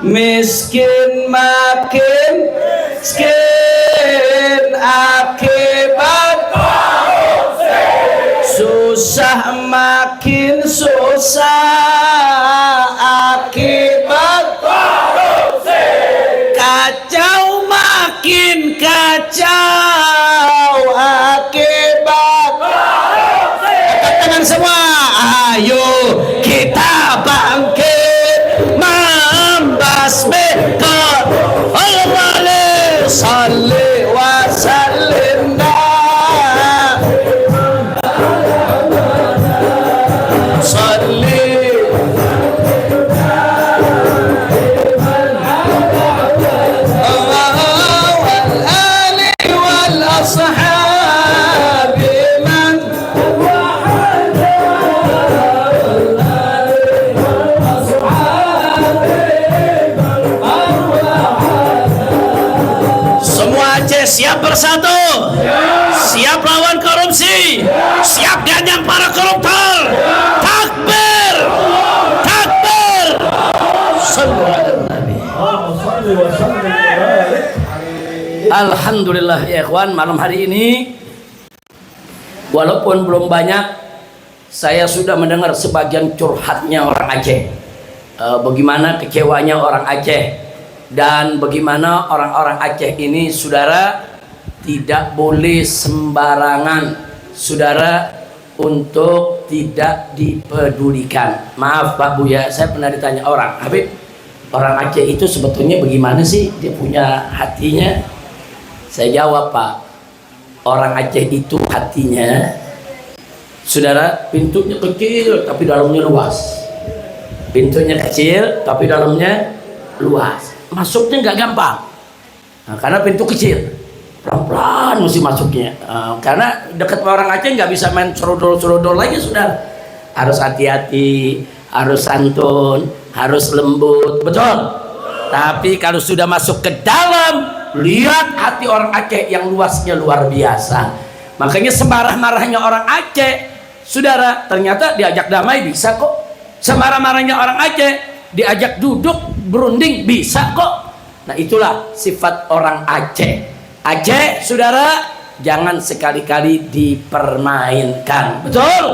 Miskin makin miskin akibat korupsi. Susah makin susah akibat korupsi. Kacau makin kacau akibat korupsi. Angkat tangan semua, ayo kita bangkit membasmi korupsi. Salli wa sallim salli wal ali wal ashabi man semua Aceh siap bersatu, siap lawan korupsi, siap ganyang para koruptor. Takbir, takbir. Alhamdulillah ya ikhwan, malam hari ini walaupun belum banyak, saya sudah mendengar sebagian curhatnya orang Aceh, bagaimana kecewanya orang Aceh, dan bagaimana orang-orang Aceh ini saudara tidak boleh sembarangan saudara untuk tidak dipedulikan. Maaf Pak Buya, saya pernah ditanya orang, Habib, orang Aceh itu sebetulnya bagaimana sih dia punya hatinya? Saya jawab, Pak, orang Aceh itu hatinya saudara pintunya kecil tapi dalamnya luas. Pintunya kecil tapi dalamnya luas. Masuknya nggak gampang, karena pintu kecil, pelan-pelan mesti masuknya. Karena dekat orang Aceh nggak bisa main serodol-serodol lagi, sudah harus hati-hati, harus santun, harus lembut, betul. Tapi kalau sudah masuk ke dalam, lihat hati orang Aceh yang luasnya luar biasa. Makanya semarah-marahnya orang Aceh, saudara, ternyata diajak damai bisa kok. Semarah-marahnya orang Aceh, diajak duduk berunding bisa kok. Nah itulah sifat orang Aceh. Aceh saudara jangan sekali-kali dipermainkan, betul?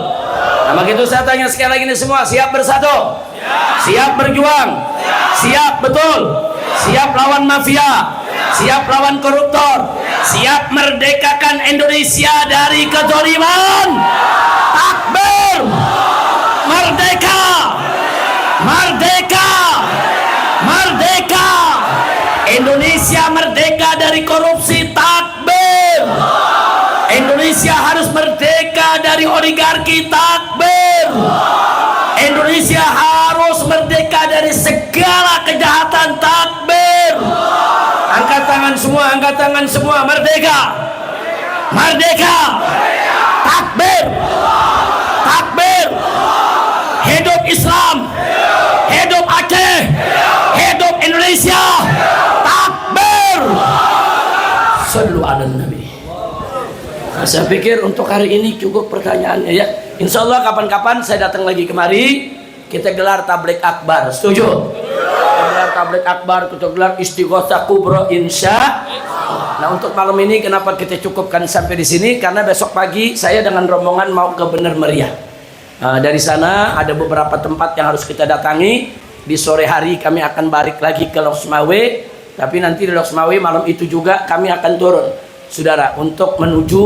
Nah begitu saya tanya sekali lagi ini semua, siap bersatu? Siap berjuang? Siap betul? Siap lawan mafia? Siap lawan koruptor? Siap merdekakan Indonesia dari kezaliman? Takbir! Merdeka! Merdeka! Merdeka! Indonesia merdeka dari korupsi. Takbir! Indonesia harus merdeka dari oligarki. Takbir! Indonesia harus merdeka dari segala kejahatan. Takbir! Angkat tangan semua, angkat tangan semua. Merdeka! Merdeka! Takbir! Takbir! Hidup Islam! Hidup Aceh! Hidup Indonesia! Takbir! Sallu ala Nabi. Nah, saya pikir untuk hari ini cukup pertanyaannya ya. Insya Allah kapan-kapan saya datang lagi kemari, kita gelar tablik akbar. Setuju? Kita gelar tablik akbar, kita gelar istighosah kubro insya. Nah untuk malam ini kenapa kita cukupkan sampai di sini? Karena besok pagi saya dengan rombongan mau ke Bener Meriah. Dari sana ada beberapa tempat yang harus kita datangi. di sore hari kami akan balik lagi ke Loksmawe, tapi nanti di Loksmawe malam itu juga kami akan turun, saudara, untuk menuju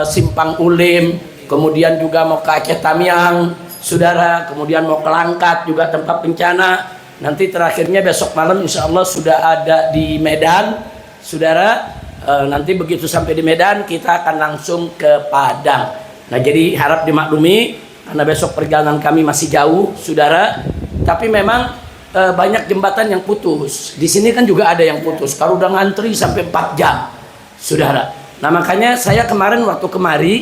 Simpang Ulim, kemudian juga mau ke Aceh Tamiang, saudara, kemudian mau ke Langkat juga tempat bencana. Nanti terakhirnya besok malam insya Allah sudah ada di Medan, saudara. Nanti begitu sampai di Medan kita akan langsung ke Padang. Nah, jadi harap dimaklumi karena besok perjalanan kami masih jauh, saudara. Tapi memang banyak jembatan yang putus. Di sini kan juga ada yang putus. Kalau udah ngantri sampai 4 jam, saudara. Nah, makanya saya kemarin waktu kemari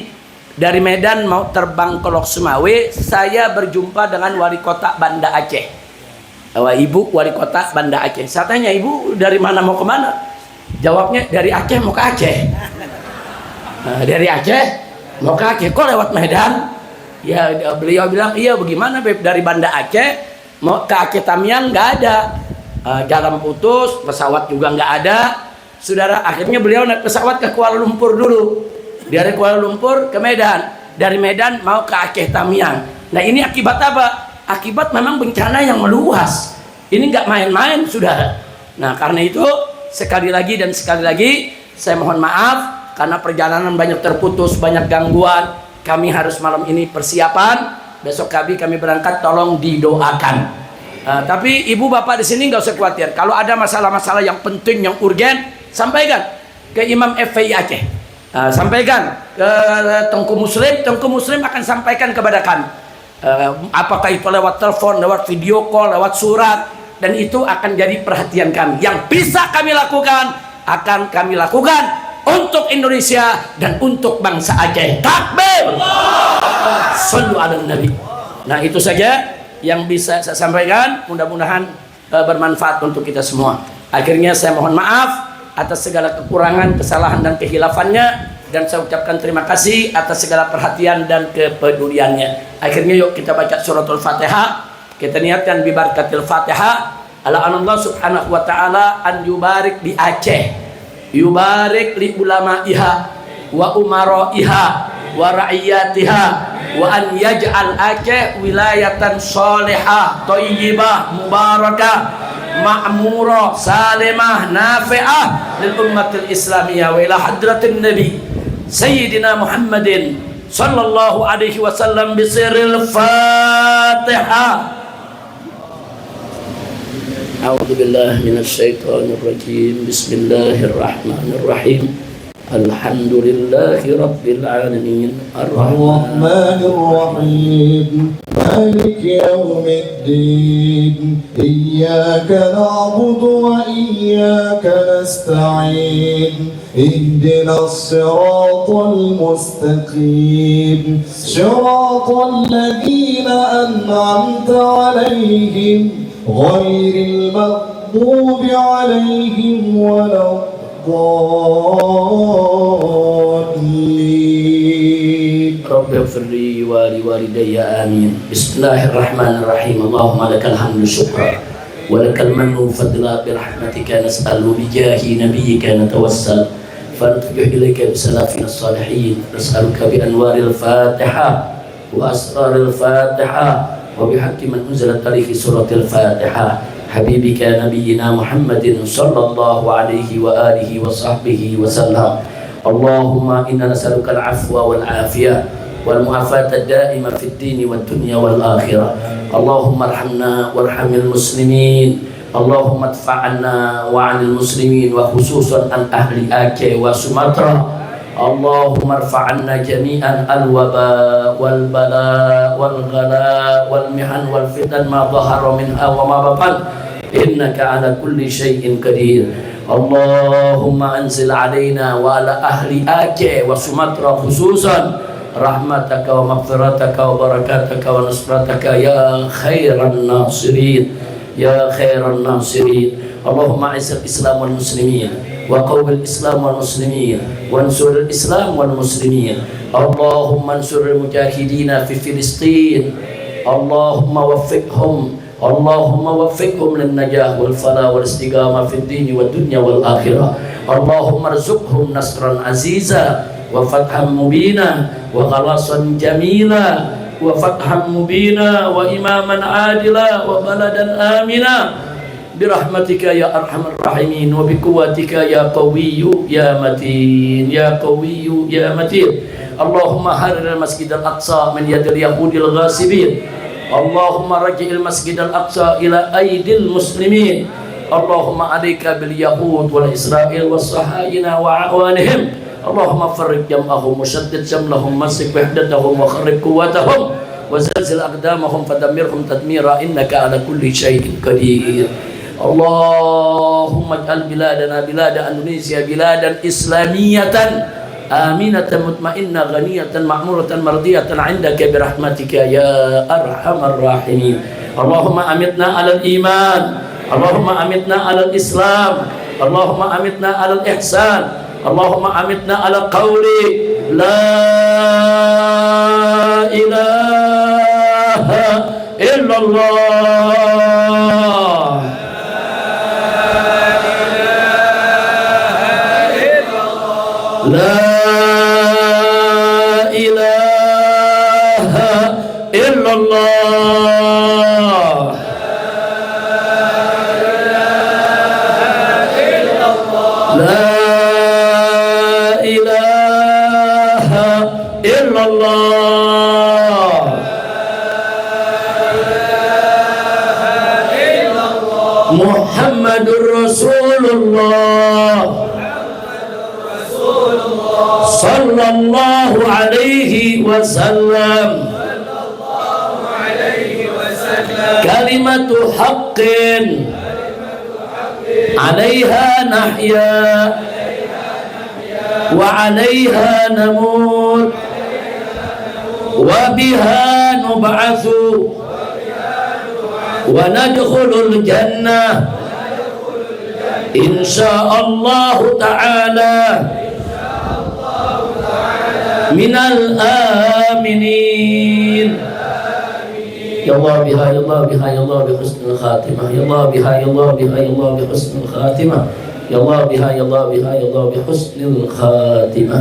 dari Medan mau terbang ke Loksmawe, saya berjumpa dengan wali kota Banda Aceh. Ibu wali kota Banda Aceh. Saya tanya, ibu dari mana mau ke mana? Jawabnya dari Aceh mau ke Aceh. Dari Aceh mau ke Aceh. Kok lewat Medan? Ya, beliau bilang, iya bagaimana Beb, dari Banda Aceh mau ke Aceh Tamiang nggak ada, jalan putus, pesawat juga nggak ada, saudara. Akhirnya beliau naik pesawat ke Kuala Lumpur dulu, dari Kuala Lumpur ke Medan, dari Medan mau ke Aceh Tamiang. Nah, ini akibat apa? Akibat memang bencana yang meluas, ini nggak main-main, saudara. Nah, karena itu sekali lagi saya mohon maaf karena perjalanan banyak terputus, banyak gangguan. Kami harus malam ini persiapan, besok kami berangkat, tolong didoakan. Tapi ibu bapak di sini nggak usah khawatir. Kalau ada masalah-masalah yang penting, yang urgen, sampaikan ke Imam FPI Aceh, sampaikan ke Tengku Muslim akan sampaikan kepada kami. Apakah itu lewat telepon, lewat video call, lewat surat, dan itu akan jadi perhatian kami. Yang bisa kami lakukan akan kami lakukan untuk Indonesia dan untuk bangsa Aceh. Takbir! Sallu ala Nabi. Nah, itu saja yang bisa saya sampaikan. Mudah-mudahan bermanfaat untuk kita semua. Akhirnya saya mohon maaf atas segala kekurangan, kesalahan dan kehilafannya, dan saya ucapkan terima kasih atas segala perhatian dan kepeduliannya. Akhirnya yuk kita baca suratul Fatihah. Kita niatkan bi barakatil Fatihah. Ala Allah subhanahu wa ta'ala an yubarik di Aceh, yubarik li ulamaiha wa umaraiha wa ra'iyatiha, wa an yaj'al Aceh wilayatan salihah thayyibah mubarakah ma'murah salimah nafi'ah lil ummatil islamiyah wa ila hadratin nabi sayyidina Muhammadin sallallahu alaihi wasallam bisirril Fatihah. A'udzu billahi minasyaitonir rajim. Bismillahirrahmanirrahim. Alhamdulillahi rabbil alamin. Ar-Rahmanir Rahim. Maliki yaumiddin. Iyyaka na'budu wa iyyaka nasta'in. Ihdinas siratal mustaqim. Siratal ladzina an'amta 'alaihim غير المغضوب عليهم ولا الضالين رب اغفر لي ولوالدي آمين. بسم الله الرحمن الرحيم. اللهم لك الحمد شكرا ولك المن فضلا برحمتك نسأل بجاه نبيك نتوسل فنتبع إليك بسلافنا الصالحين نسألك بأنوار الفاتحة وأسرار الفاتحة وبحق من أنزلت عليه سورة الفاتحة حبيبك نبينا محمد صلى الله عليه وآله وصحبه وسلم. اللهم إنا نسألك العفو والعافية والمعافاة الدائمة في الدين والدنيا والآخرة. اللهم ارحمنا وارحم المسلمين. اللهم ادفع عنا وعن المسلمين وخصوصا عن أهل آكي وسمطرة. اللهم ارفع عنا جميعا الوباء والبلاء والغلاء والمحن والفتن ما ظهر منها وما بطن إنك على كل شيء قدير. اللهم أنزل علينا وعلى أهل آكي وسمطرة خصوصا رحمتك ومغفرتك وبركاتك ونصرتك يا خير الناصرين يا خير الناصرين. اللهم أعز الإسلام والمسلمين وقوم الإسلام والمسلمين وانصر الإسلام والمسلمين. اللهم انصر المجاهدين في فلسطين. اللهم وفقهم للنجاح والفلاح والاستقامة في الدين والدنيا والآخرة. اللهم ارزقهم نصرا عزيزا وفتحا مبينا وخلاصا جميلا وفتحا مبينا وإماما عادلا وبلدا آمنا برحمتك يا أرحم الراحمين وبقوتك يا قوي يا متين يا قوي يا متين اللهم حرر المسجد الأقصى من يد اليهود الغاصبين اللهم رجع المسجد الأقصى إلى أيدي المسلمين اللهم عليك باليهود والإسرائيل والصهاينة وأعوانهم اللهم فرق جمعهم وشدد شملهم مسك وحدتهم وخرب قوتهم وزلزل أقدامهم فدمرهم تدميرا إنك على كل شيء قدير اللهم اجعل بلادنا بلاد إندونيسيا بلادا إسلامية آمنة مطمئنة غنية معمورة مرضية عندك برحمتك يا أرحم الراحمين اللهم أمتنا على الإيمان اللهم أمتنا على الإسلام اللهم أمتنا على الإحسان اللهم أمتنا على قول لا إله إلا الله لا إله إلا الله لا إله إلا الله محمد رسول الله صلى الله عليه وسلم كلمة حق عليها نحيا وعليها نموت وبها نبعث وندخل الجنة إن شاء الله تعالى من الآمنين يا الله بها يا الله بها يا الله بحسن الخاتمة يا الله بها يا الله بها يا الله بحسن الخاتمة يا الله بها يا الله بها يا الله بحسن الخاتمة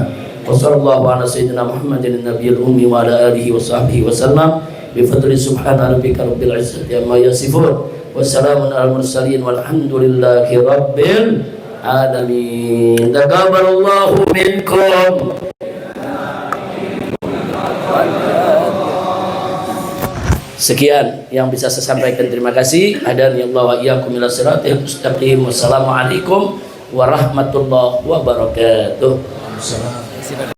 وصلى الله على سيدنا محمد النبي الأمي وعلى آله وصحبه وسلم بفضل سبحان ربك رب العزة عما يصفون والسلام على المرسلين والحمد لله رب العالمين تقبل الله منكم. Sekian yang bisa saya sampaikan. Terima kasih. Hadani Allah wa iyyakum ila siratal mustaqim. Wassalamualaikum warahmatullahi wabarakatuh.